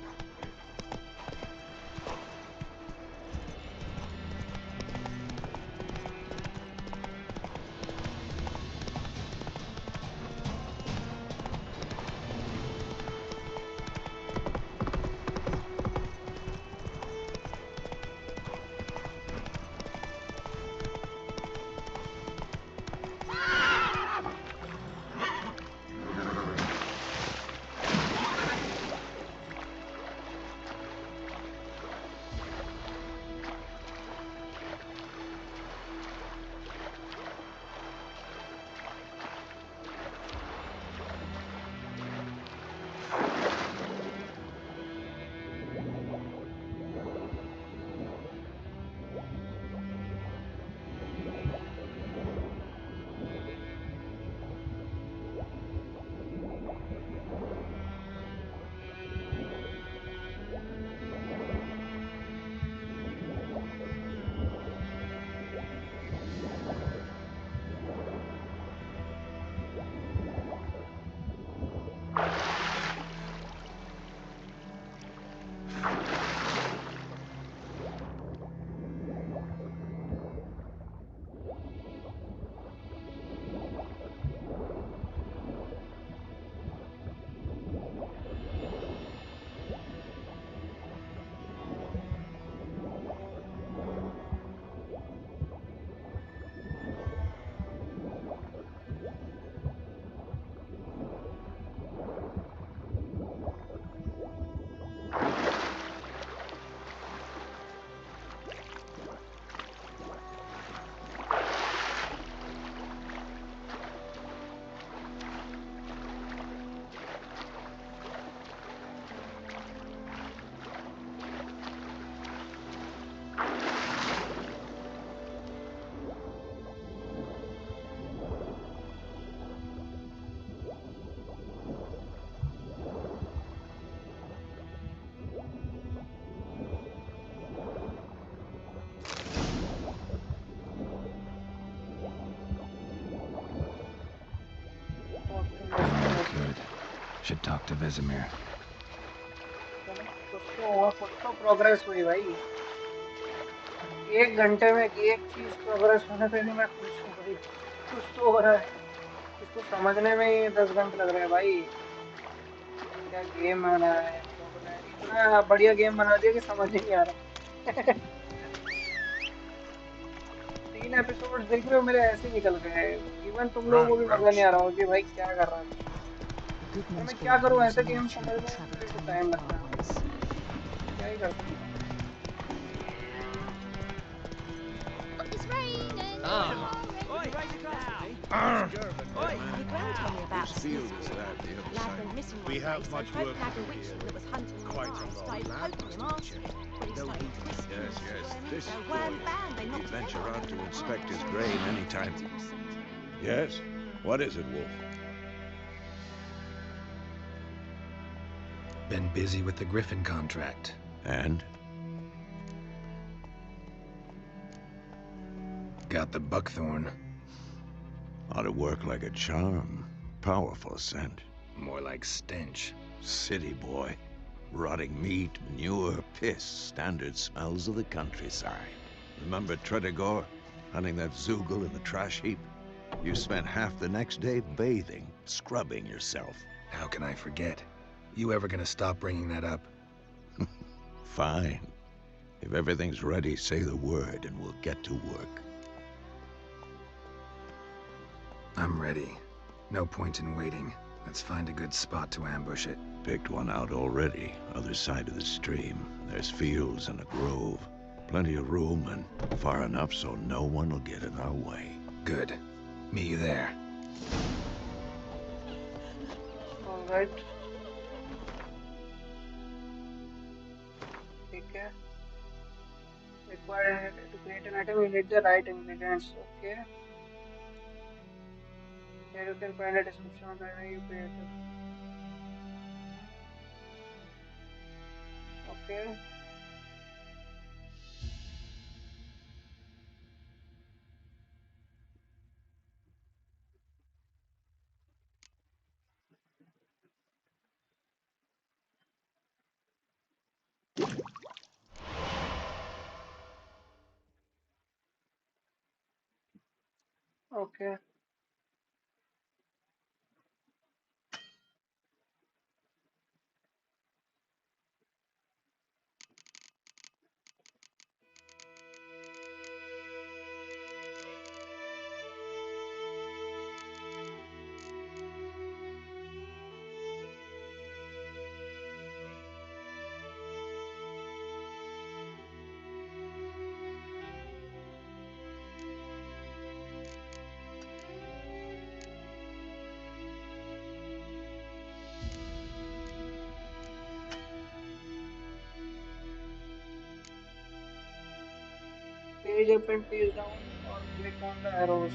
Good. Should talk to Vesemir. कुछ तो प्रोग्रेस हुई भाई। एक घंटे में एक चीज प्रोग्रेस होने पे भी मैं खुश हूँ भाई। कुछ तो हो रहा है। इसको समझने में ही 10 घंटे लग रहे हैं भाई। क्या गेम बना है इन लोगों ने, इतना बढ़िया गेम बना दिया कि समझ ही नहीं आ रहा। 3 एपिसोड देख रहे हो मेरे ऐसे निकल गए। इवन तुम लोगों को भी मजा नहीं आ रहा हो कि भाई क्या कर रहा है। मैं क्या करूं, ऐसे गेम समझने में मुझे तो टाइम लगता है। क्या ही कर सकता हूं। It's raining. Your gran told me about Whose field is that, the other lad side? went missing We one have day, so much folk work had to a do witch here. that was hunting Quite a the lot started of land poking him must be after it. Everybody started whispering. Yes, this So boy. wham bam, they He'd knocked his venture head out off. to inspect his grain anytime. Yes? What is it, Wolf? Been busy with the Griffin contract. And? Got the buckthorn. Ought to work like a charm. Powerful scent. More like stench. City boy. Rotting meat, manure, piss. Standard smells of the countryside. Remember Tredegor? Hunting that Zoogle in the trash heap? You spent half the next day bathing, scrubbing yourself. How can I forget? You ever gonna stop bringing that up? Fine. If everything's ready, say the word and we'll get to work. I'm ready. No point in waiting. Let's find a good spot to ambush it. Picked one out already, other side of the stream. There's fields and a grove. Plenty of room and far enough so no one will get in our way. Good. Meet you there. Alright. Okay. Required to create an item, you need the right ingredients. Okay. Here you can find a description of the item you created. Okay. Okay. Page up and page down or click on the arrows.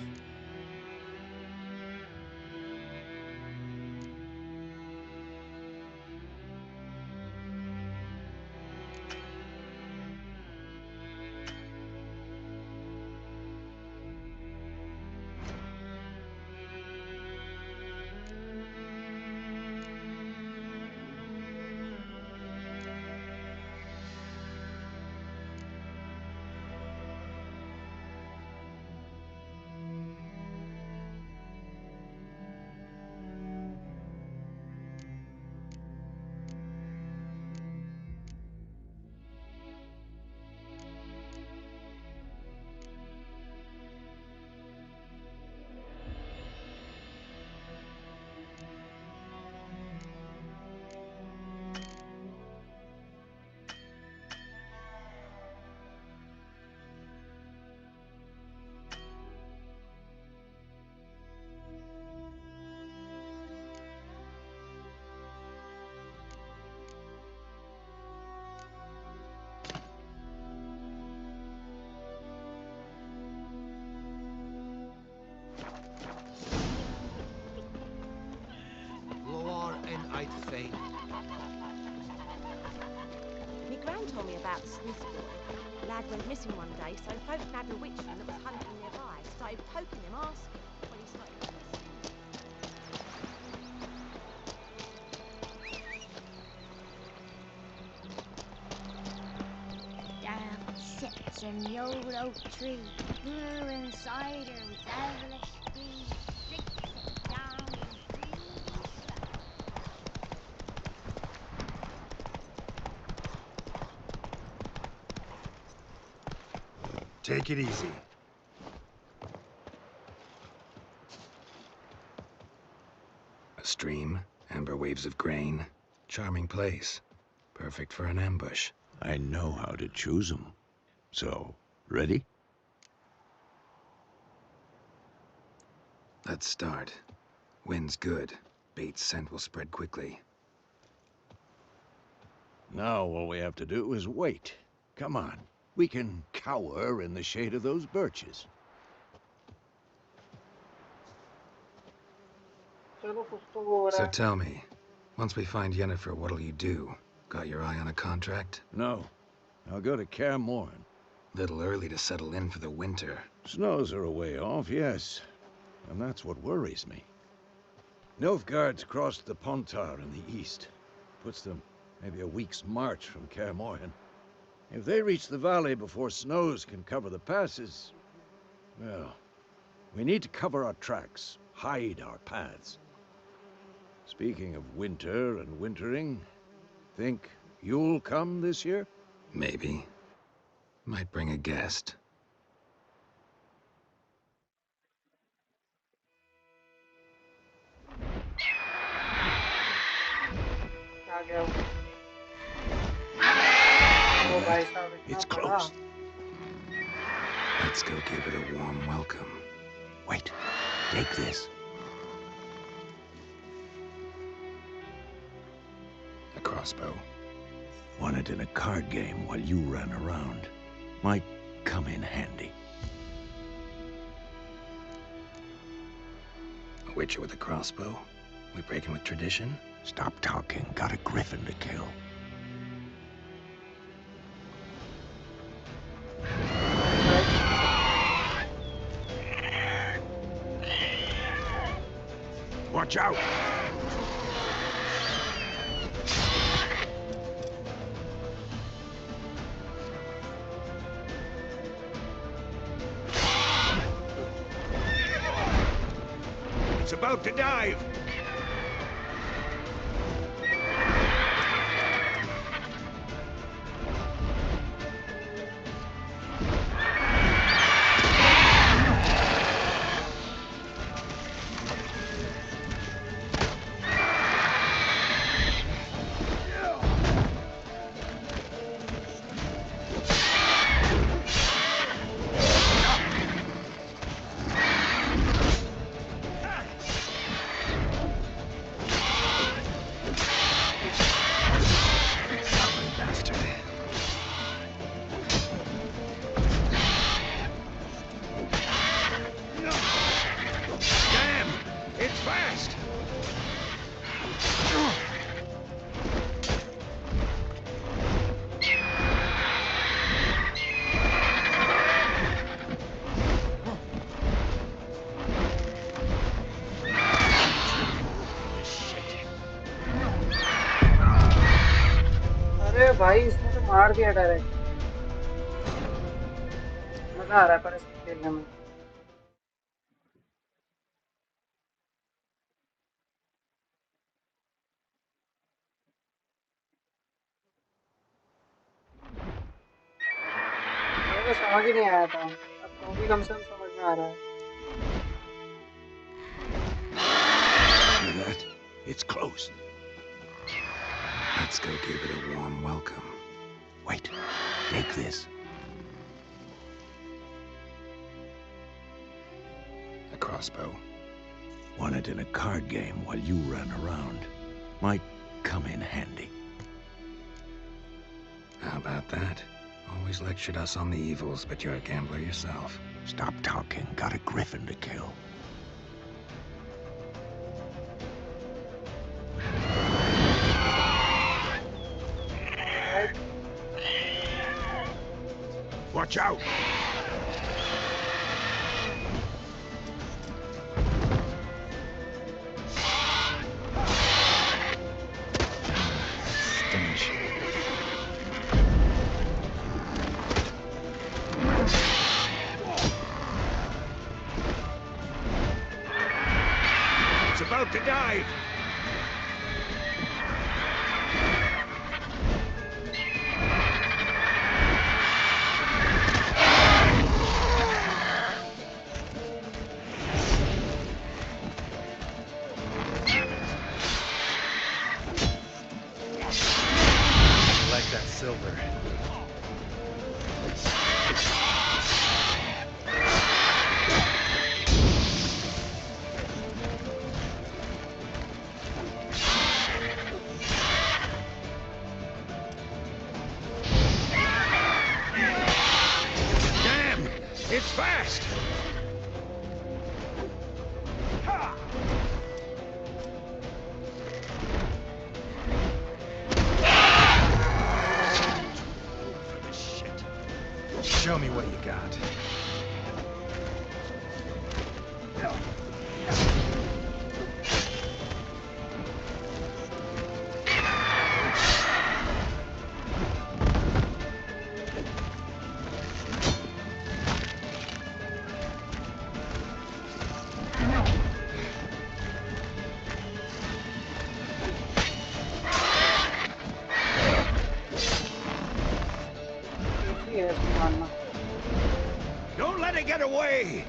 Me gran told me about the Smith boy. Lad went missing one day, so folk nabbed a witchman that was hunting nearby. Started poking him, asking when he started to Down sits in the old oak tree, brewing cider with devilish speed. Drinks it down with greedy slow. Take it easy. A stream, amber waves of grain. Charming place. Perfect for an ambush. I know how to choose them. So, ready? Let's start. Wind's good. Bait's scent will spread quickly. Now all we have to do is wait. Come on. We can cower in the shade of those birches. चलो कुछ तो वो हो रहा So है. tell me, once we find Yennefer, what'll you do? Got your eye on a contract? No. I'll go to Kaer Morhen. Little early to settle in for the winter. Snows are a way off, yes. And that's what worries me. Nilfgaard's crossed the Pontar in the east. Puts them maybe a week's march from Kaer Morhen. If they reach the valley before snows can cover the passes, well, we need to cover our tracks, hide our paths. Speaking of winter and wintering, think you'll come this year? Maybe. Might bring a guest. आ गया वो. ओ भाई साहब इतना It's बड़ा. close. Let's go give it a warm welcome. Wait, take this. A crossbow. Won it in a card game while you ran around. Might come in handy. A witcher with a crossbow? We breaking with tradition? Stop talking. Got a griffin to kill. Watch out! It's about to dive! भाई इसने तो मार दिया direct. मजा आ रहा है पर इसको खेलने में. मेरे को समझ ही नहीं आया था. अब तो भी कम से कम समझ में आ रहा है. Hear that? It's close. Let's go give it a warm welcome. Wait, take this. A crossbow. Won it in a card game while you ran around. Might come in handy. How about that? Always lectured us on the evils, but you're a gambler yourself. Stop talking. Got a griffin to kill. Watch out! Stench. It's about to dive! Silver. way!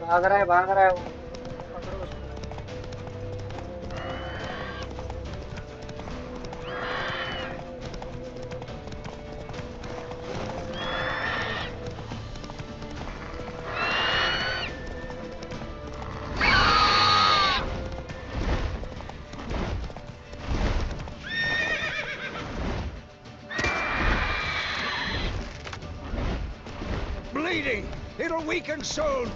भाग रहा है वो पकड़ो उसको। Bleeding! It'll weaken soon!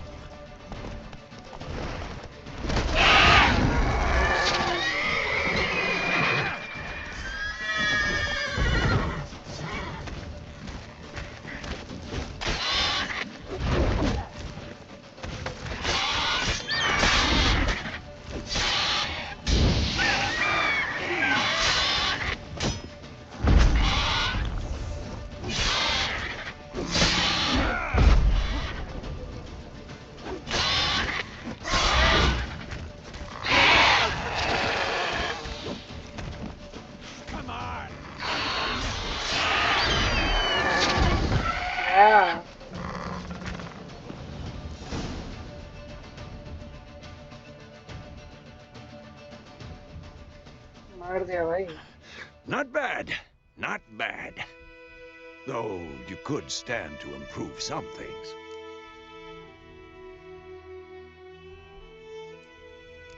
Yeah. मार दिया भाई। Not bad. Not bad. Though you could stand to improve some things.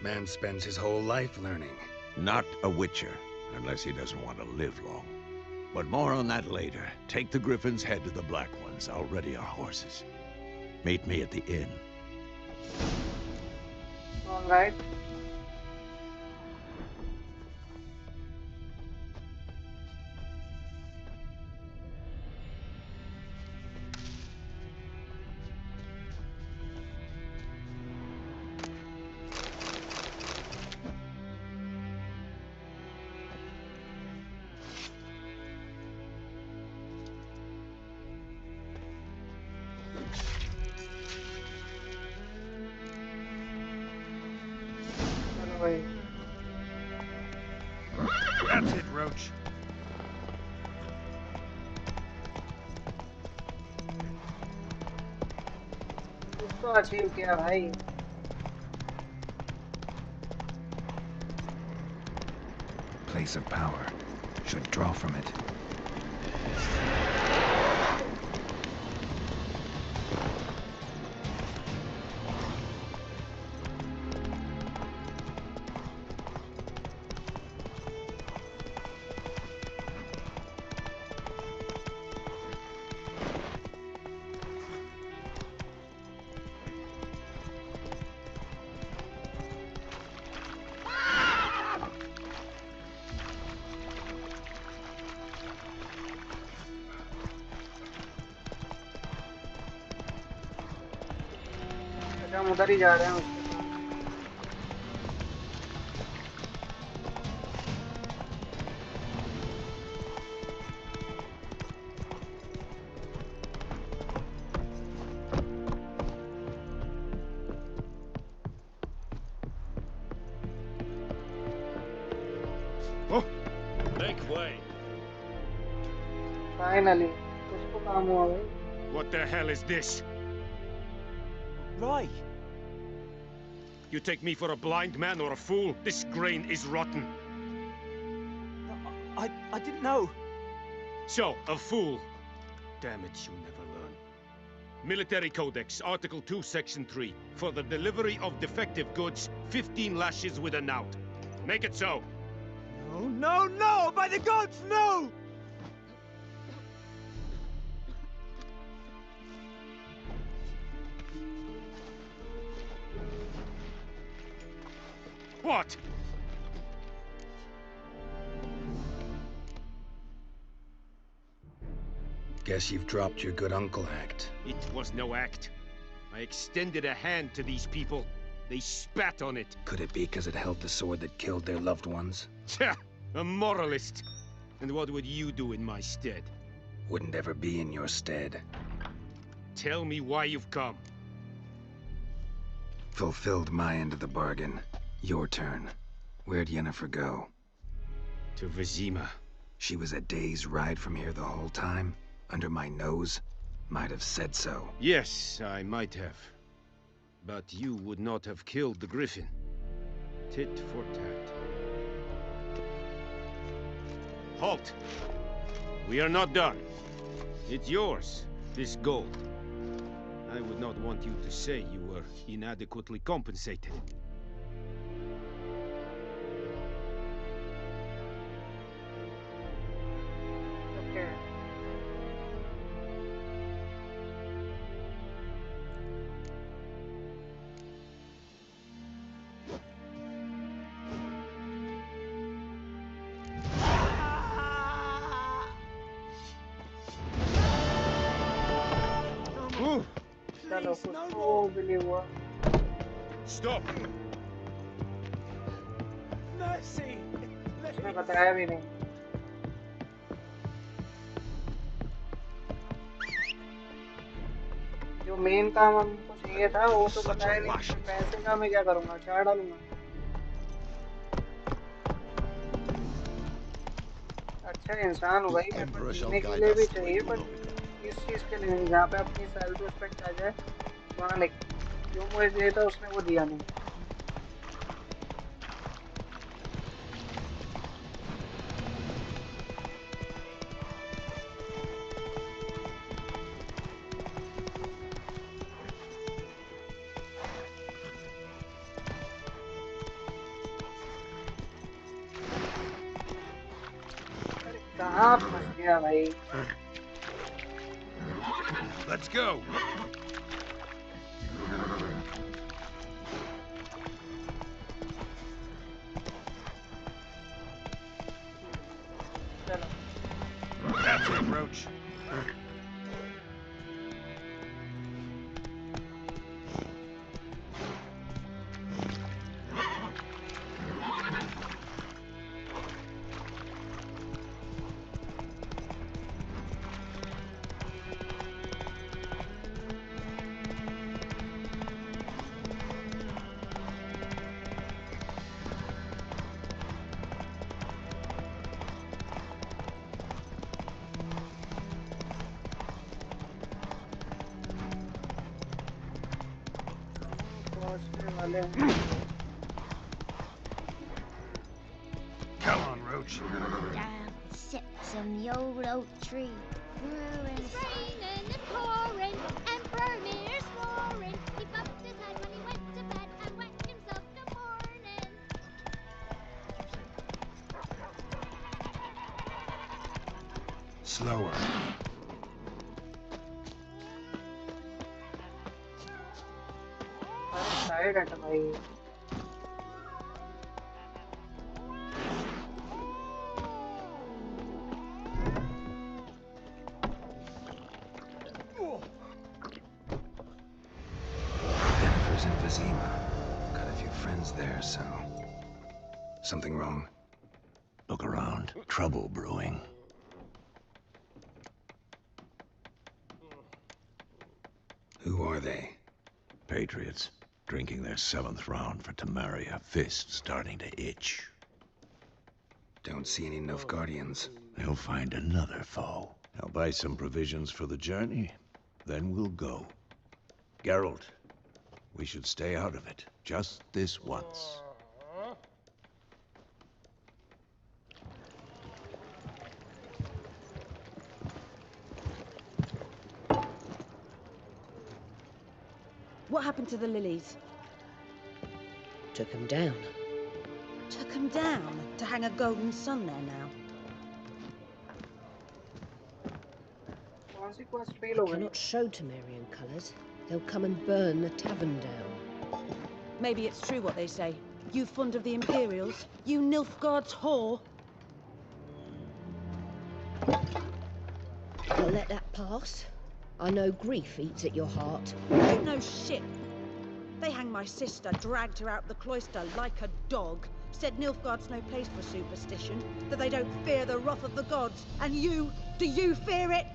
Man spends his whole life learning. Not a witcher, unless he doesn't want to live long. But more on that later. Take the Griffin's head to the Black Ones. I'll ready our horses. Meet me at the inn. All right. That's it, Roach. इसको achieve किया भाई। Place of power. Should draw from it. हम उधर ही जा रहे हैं उसके साथ। Oh, make way. Finally, कुछ तो काम हुआ भाई। What the hell is this? Right. You take me for a blind man or a fool? This grain is rotten. I didn't know. So, a fool. Damn it, you never learn. Military Codex, Article 2, Section 3. For the delivery of defective goods, 15 lashes with a knout. Make it so. No, no, no! By the gods, no! What? Guess you've dropped your good uncle act. It was no act. I extended a hand to these people. They spat on it. Could it be because it held the sword that killed their loved ones? Tja, a moralist. And what would you do in my stead? Wouldn't ever be in your stead. Tell me why you've come. Fulfilled my end of the bargain. Your turn. Where'd Yennefer go? To Vizima. She was a day's ride from here the whole time? Under my nose? Might have said so. Yes, I might have. But you would not have killed the griffin. Tit for tat. Halt! We are not done. It's yours, this gold. I would not want you to say you were inadequately compensated. Okay. चलो कुछ तो भी नहीं हुआ. Stop! Mercy! उसने बताया भी नहीं. जो मेन काम हमको चाहिए था वो तो बताया नहीं. पैसे का मैं क्या करूँगा? चार डालूँगा. अच्छा इंसान हो भाई. मेरे को जीने के लिए भी चाहिए पर इस चीज के लिए नहीं. जहाँ पे अपनी सेल्फ रिस्पेक्ट आ जाए वहाँ नहीं. जो मुझे चाहिए था उसने वो दिया नहीं. कहाँ फंस गया भाई? Let's go! That's it, Roach. Come on, Roach. Down sits in the old oak tree. It's raining, it's pouring, Emperor Mir's roaring. He bumped his head when he went to bed and whacked himself till morning. Slower. Side हट भाई. Yennefer's in Vizima. Got a few friends there, so... Something wrong? Look around. Trouble brewing. Who are they? Patriots. Drinking their 7th round for Tamaria. Fist starting to itch. Don't see any Nilfgaardians. They'll find another foe. I'll buy some provisions for the journey. Then we'll go. Geralt, we should stay out of it. Just this once. What happened to the lilies? Took him down. Took them down to hang a golden sun there now. कौन सी quest fail हो गई? Cannot show Temerian colours. They'll come and burn the tavern down. Maybe it's true what they say. You fond of the Imperials? You Nilfgaard's whore? I'll let that pass. I know grief eats at your heart. You know shit. They hanged my sister, dragged her out the cloister like a dog. Said Nilfgaard's no place for superstition, that they don't fear the wrath of the gods. And you, do you fear it?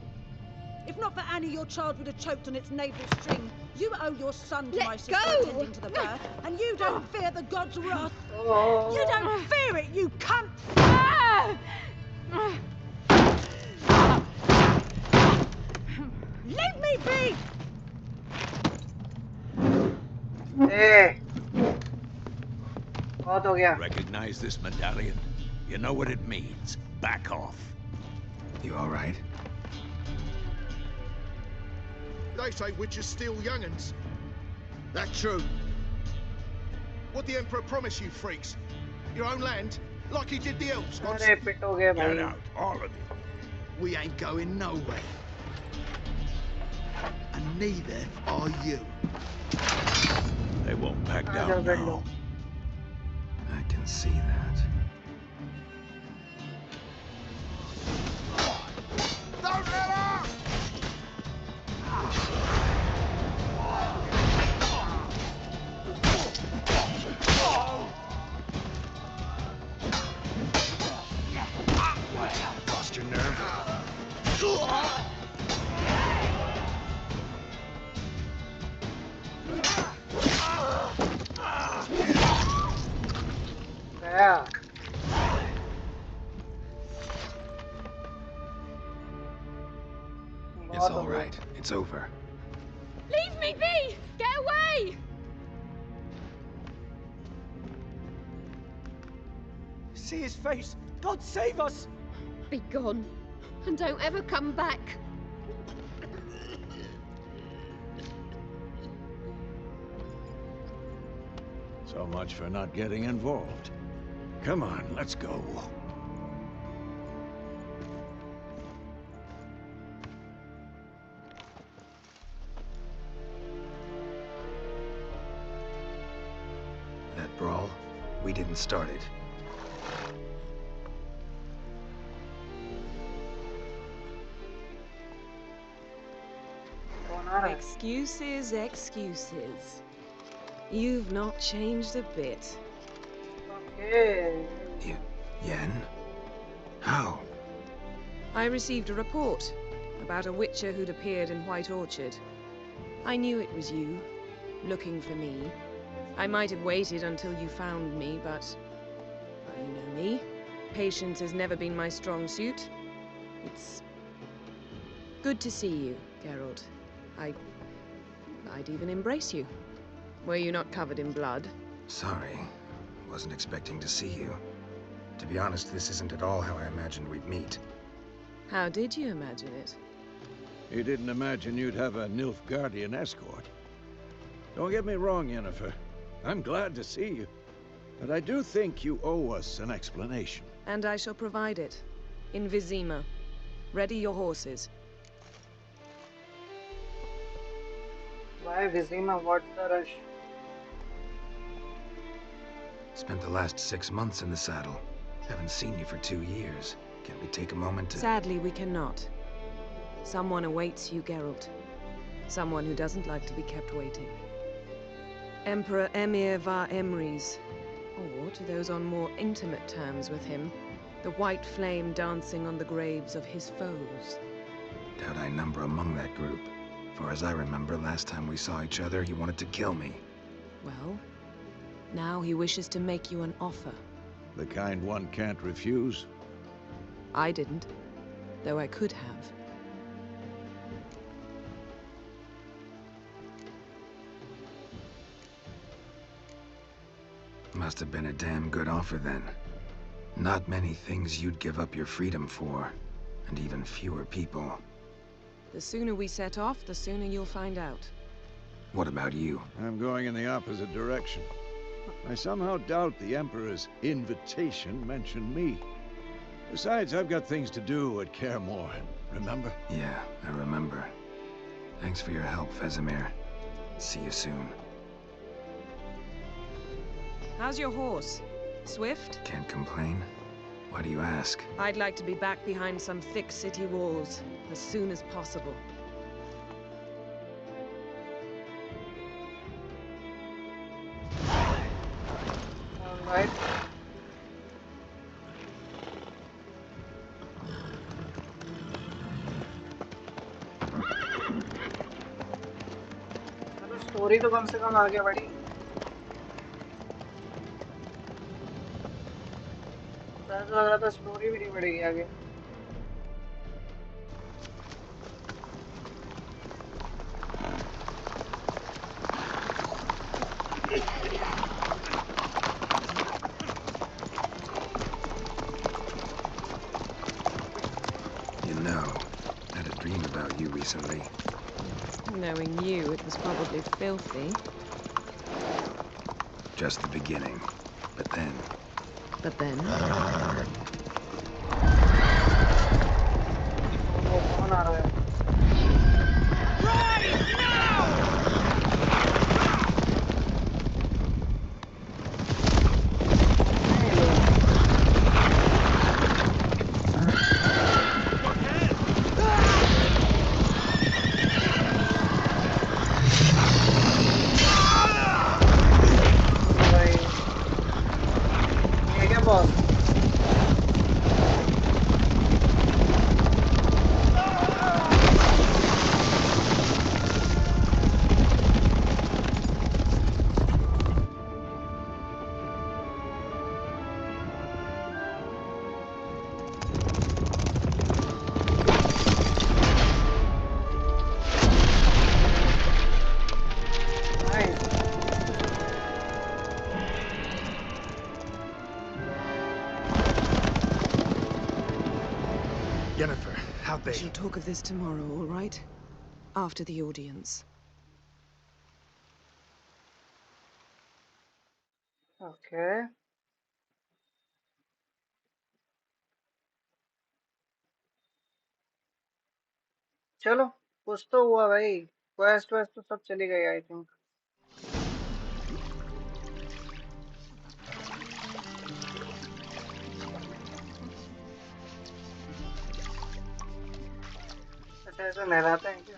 If not for Annie, your child would have choked on its navel string. You owe your son to my sister attending to the birth, and you don't fear the gods' wrath. You don't fear it, you cunt! Leave me be! Hey. बहुत हो गया. Recognize this medallion? You know what it means. Back off. You all right? They say witches steal young'uns. That's true. What the Emperor promised you freaks? Your own land? Like he did the elves once? अरे पिट हो गया भाई. Get out, all of you. We ain't going nowhere. And neither are you. They won't back down now. I can see that. Don't let her! Lost your nerve? Yeah. It's all right. It's over. Leave me be! Get away! See his face! God save us! Be gone, and don't ever come back. So much for not getting involved. Come on, let's go. That brawl, we didn't start it. Excuses, excuses. You've not changed a bit. Okay. Yen? How? I received a report about a witcher who'd appeared in White Orchard. I knew it was you, looking for me. I might have waited until you found me, but... well, you know me. Patience has never been my strong suit. It's... good to see you, Geralt. I'd even embrace you. Were you not covered in blood? Sorry. Wasn't expecting to see you. To be honest, this isn't at all how I imagined we'd meet. How did you imagine it? You didn't imagine you'd have a Nilfgaardian escort. Don't get me wrong, Yennefer. I'm glad to see you. But I do think you owe us an explanation. And I shall provide it. In Vizima. Ready your horses. Why Vizima? What's the rush? Spent the last 6 months in the saddle. Haven't seen you for 2 years. Can we take a moment to... Sadly, we cannot. Someone awaits you, Geralt. Someone who doesn't like to be kept waiting. Emperor Emir var Emrys. Or, to those on more intimate terms with him, the white flame dancing on the graves of his foes. Doubt I number among that group. Far as I remember, last time we saw each other, he wanted to kill me. Well, now he wishes to make you an offer. The kind one can't refuse? I didn't, though I could have. Must have been a damn good offer then. Not many things you'd give up your freedom for, and even fewer people. The sooner we set off, the sooner you'll find out. What about you? I'm going in the opposite direction. I somehow doubt the Emperor's invitation mentioned me. Besides, I've got things to do at Kaer Morhen, remember? Yeah, I remember. Thanks for your help, Vesemir. See you soon. How's your horse? Swift? Can't complain. Why do you ask? I'd like to be back behind some thick city walls as soon as possible. Alright. Story तो कम से कम आगे बढ़ी। ऐसा लग रहा था story भी नहीं बढ़ेगी आगे। You know, I had a dream about you recently. Knowing you, it was probably filthy. Just the beginning. But then... But then? वो कौन आ रहा है? ये क्या boss? Jennifer, how'd We they... shall talk of this tomorrow, all right? After the audience. Okay. चलो कुछ तो हुआ भाई। क्वेस्ट वेस्ट तो सब चली गई आई थिंक। अच्छा ऐसा लहराता है क्या?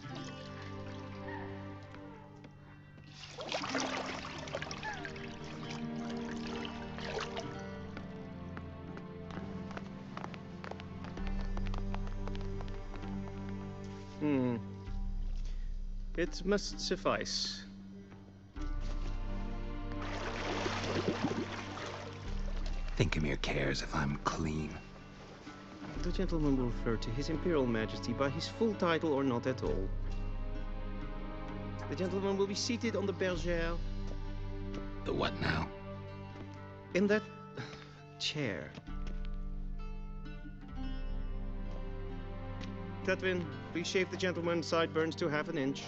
It must suffice. Thinkamere cares if I'm clean. The gentleman will refer to His Imperial Majesty by his full title or not at all. The gentleman will be seated on the bergère. The what now? In that chair. Tatwin, please shave the gentleman's sideburns to half an inch.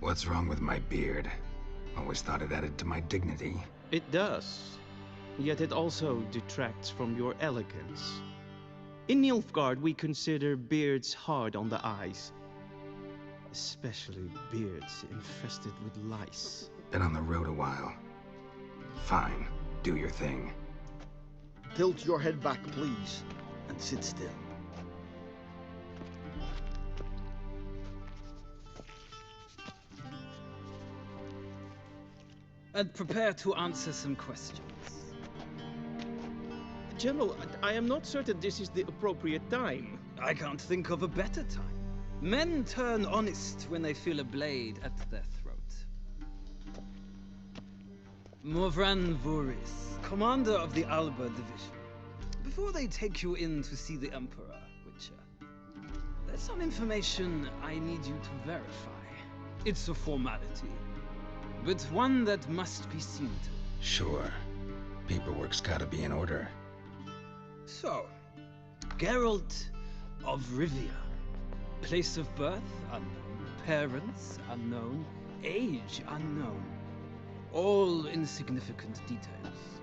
What's wrong with my beard? Always thought it added to my dignity. It does. Yet it also detracts from your elegance. In Nilfgaard, we consider beards hard on the eyes. Especially beards infested with lice. Been on the road a while. Fine, do your thing. Tilt your head back, please, and sit still. And prepare to answer some questions. General, I am not certain this is the appropriate time. I can't think of a better time. Men turn honest when they feel a blade at their throat. Morvran Voris, commander of the Alba Division. Before they take you in to see the Emperor, Witcher, there's some information I need you to verify. It's a formality, but one that must be seen to. Sure. Paperwork's gotta be in order. So, Geralt of Rivia. Place of birth unknown. Parents unknown. Age unknown. All insignificant details.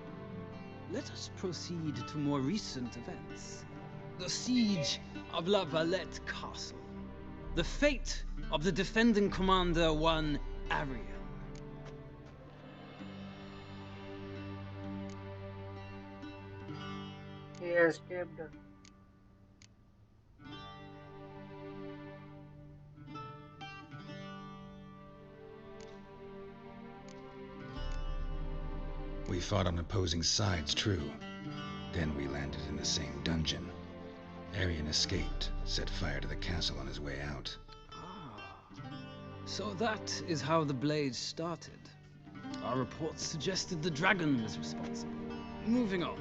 Let us proceed to more recent events. The siege of La Valette Castle. The fate of the defending commander, one Arian. He escaped. We fought on opposing sides, true. Then we landed in the same dungeon. Arian escaped, set fire to the castle on his way out. So that is how the blaze started. Our reports suggested the dragon was responsible. Moving on.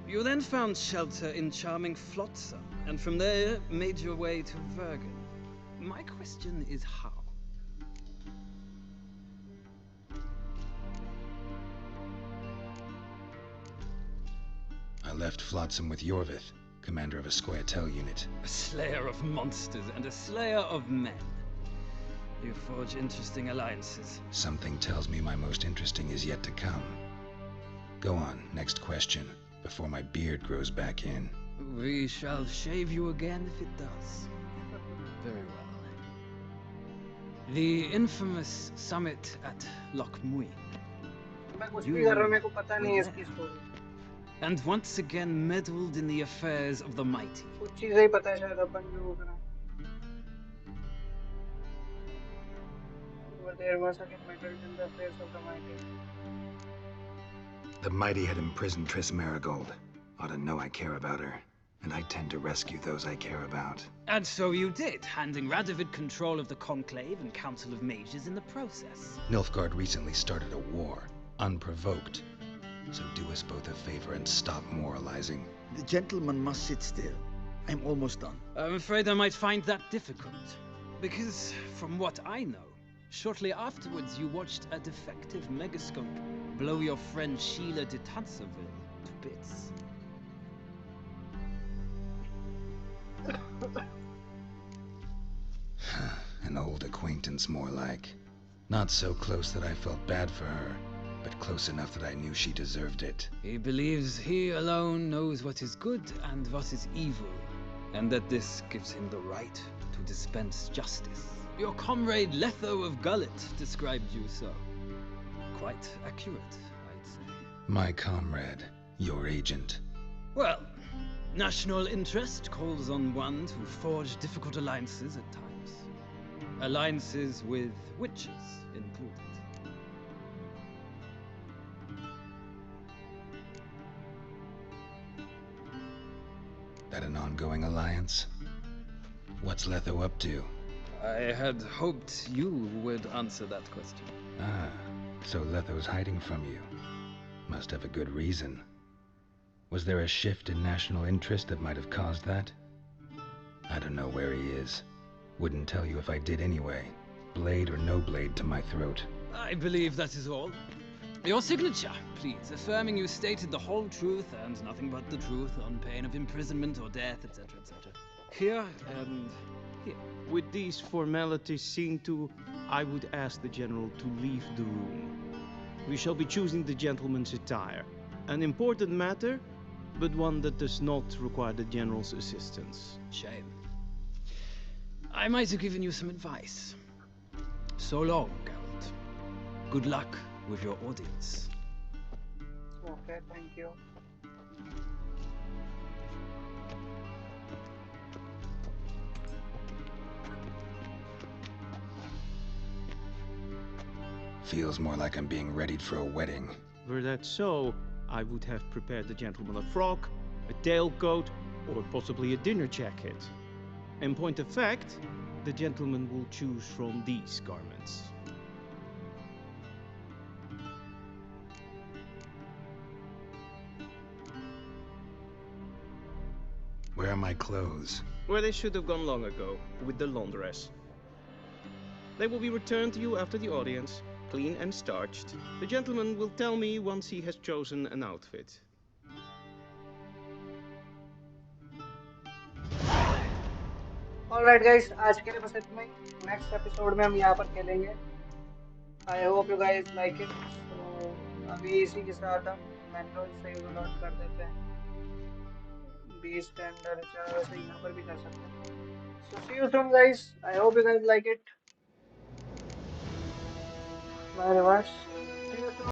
You then found shelter in charming Flotsam, and from there made your way to Vergen. My question is how? I left Flotsam with Yorvith, commander of a Scoia'tael unit. A slayer of monsters and a slayer of men. You forge interesting alliances. Something tells me my most interesting is yet to come. Go on, next question, before my beard grows back in. We shall shave you again if it does. Very well. The infamous summit at Loch Muin. And once again meddled in the affairs of the mighty. There was again meddled in the affairs of the mighty. The mighty had imprisoned Triss Marigold. Ought to know I care about her, and I tend to rescue those I care about. And so you did, handing Radovid control of the Conclave and Council of Mages in the process. Nilfgaard recently started a war, unprovoked. So do us both a favor and stop moralizing. The gentleman must sit still. I'm almost done. I'm afraid I might find that difficult. Because, from what I know, shortly afterwards you watched a defective megascope blow your friend Sheila de Tanserville to bits. An old acquaintance, more like. Not so close that I felt bad for her, but close enough that I knew she deserved it. He believes he alone knows what is good and what is evil, and that this gives him the right to dispense justice. Your comrade Letho of Gullet described you so. Quite accurate, I'd say. My comrade, your agent. Well, national interest calls on one to forge difficult alliances at times. Alliances with witches included. That an ongoing alliance? What's Letho up to? I had hoped you would answer that question. Ah, so Letho's hiding from you. Must have a good reason. Was there a shift in national interest that might have caused that? I don't know where he is. Wouldn't tell you if I did anyway. Blade or no blade to my throat. I believe that is all. Your signature, please, affirming you stated the whole truth and nothing but the truth on pain of imprisonment or death, etc., etc. Here and here. With these formalities seen to, I would ask the General to leave the room. We shall be choosing the gentleman's attire. An important matter, but one that does not require the General's assistance. Shame. I might have given you some advice. So long, Geralt. Good luck with your audience. Okay, thank you. Feels more like I'm being readied for a wedding. Were that so, I would have prepared the gentleman a frock, a tailcoat, or possibly a dinner jacket. In point of fact, the gentleman will choose from these garments. Where are my clothes? Where they should have gone long ago, with the laundress. They will be returned to you after the audience, clean and starched. The gentleman will tell me once he has chosen an outfit. Alright guys, आज के लिए बस इतना ही. Next episode में हम यहाँ पर खेलेंगे. I hope you guys like it. So अभी इसी के साथ हम मैनुअल से लॉन्च कर देते हैं. B standard चाहे वैसे यहाँ पर भी कर सकते हैं. So see you soon guys. I hope you guys like it. Bye, reverse.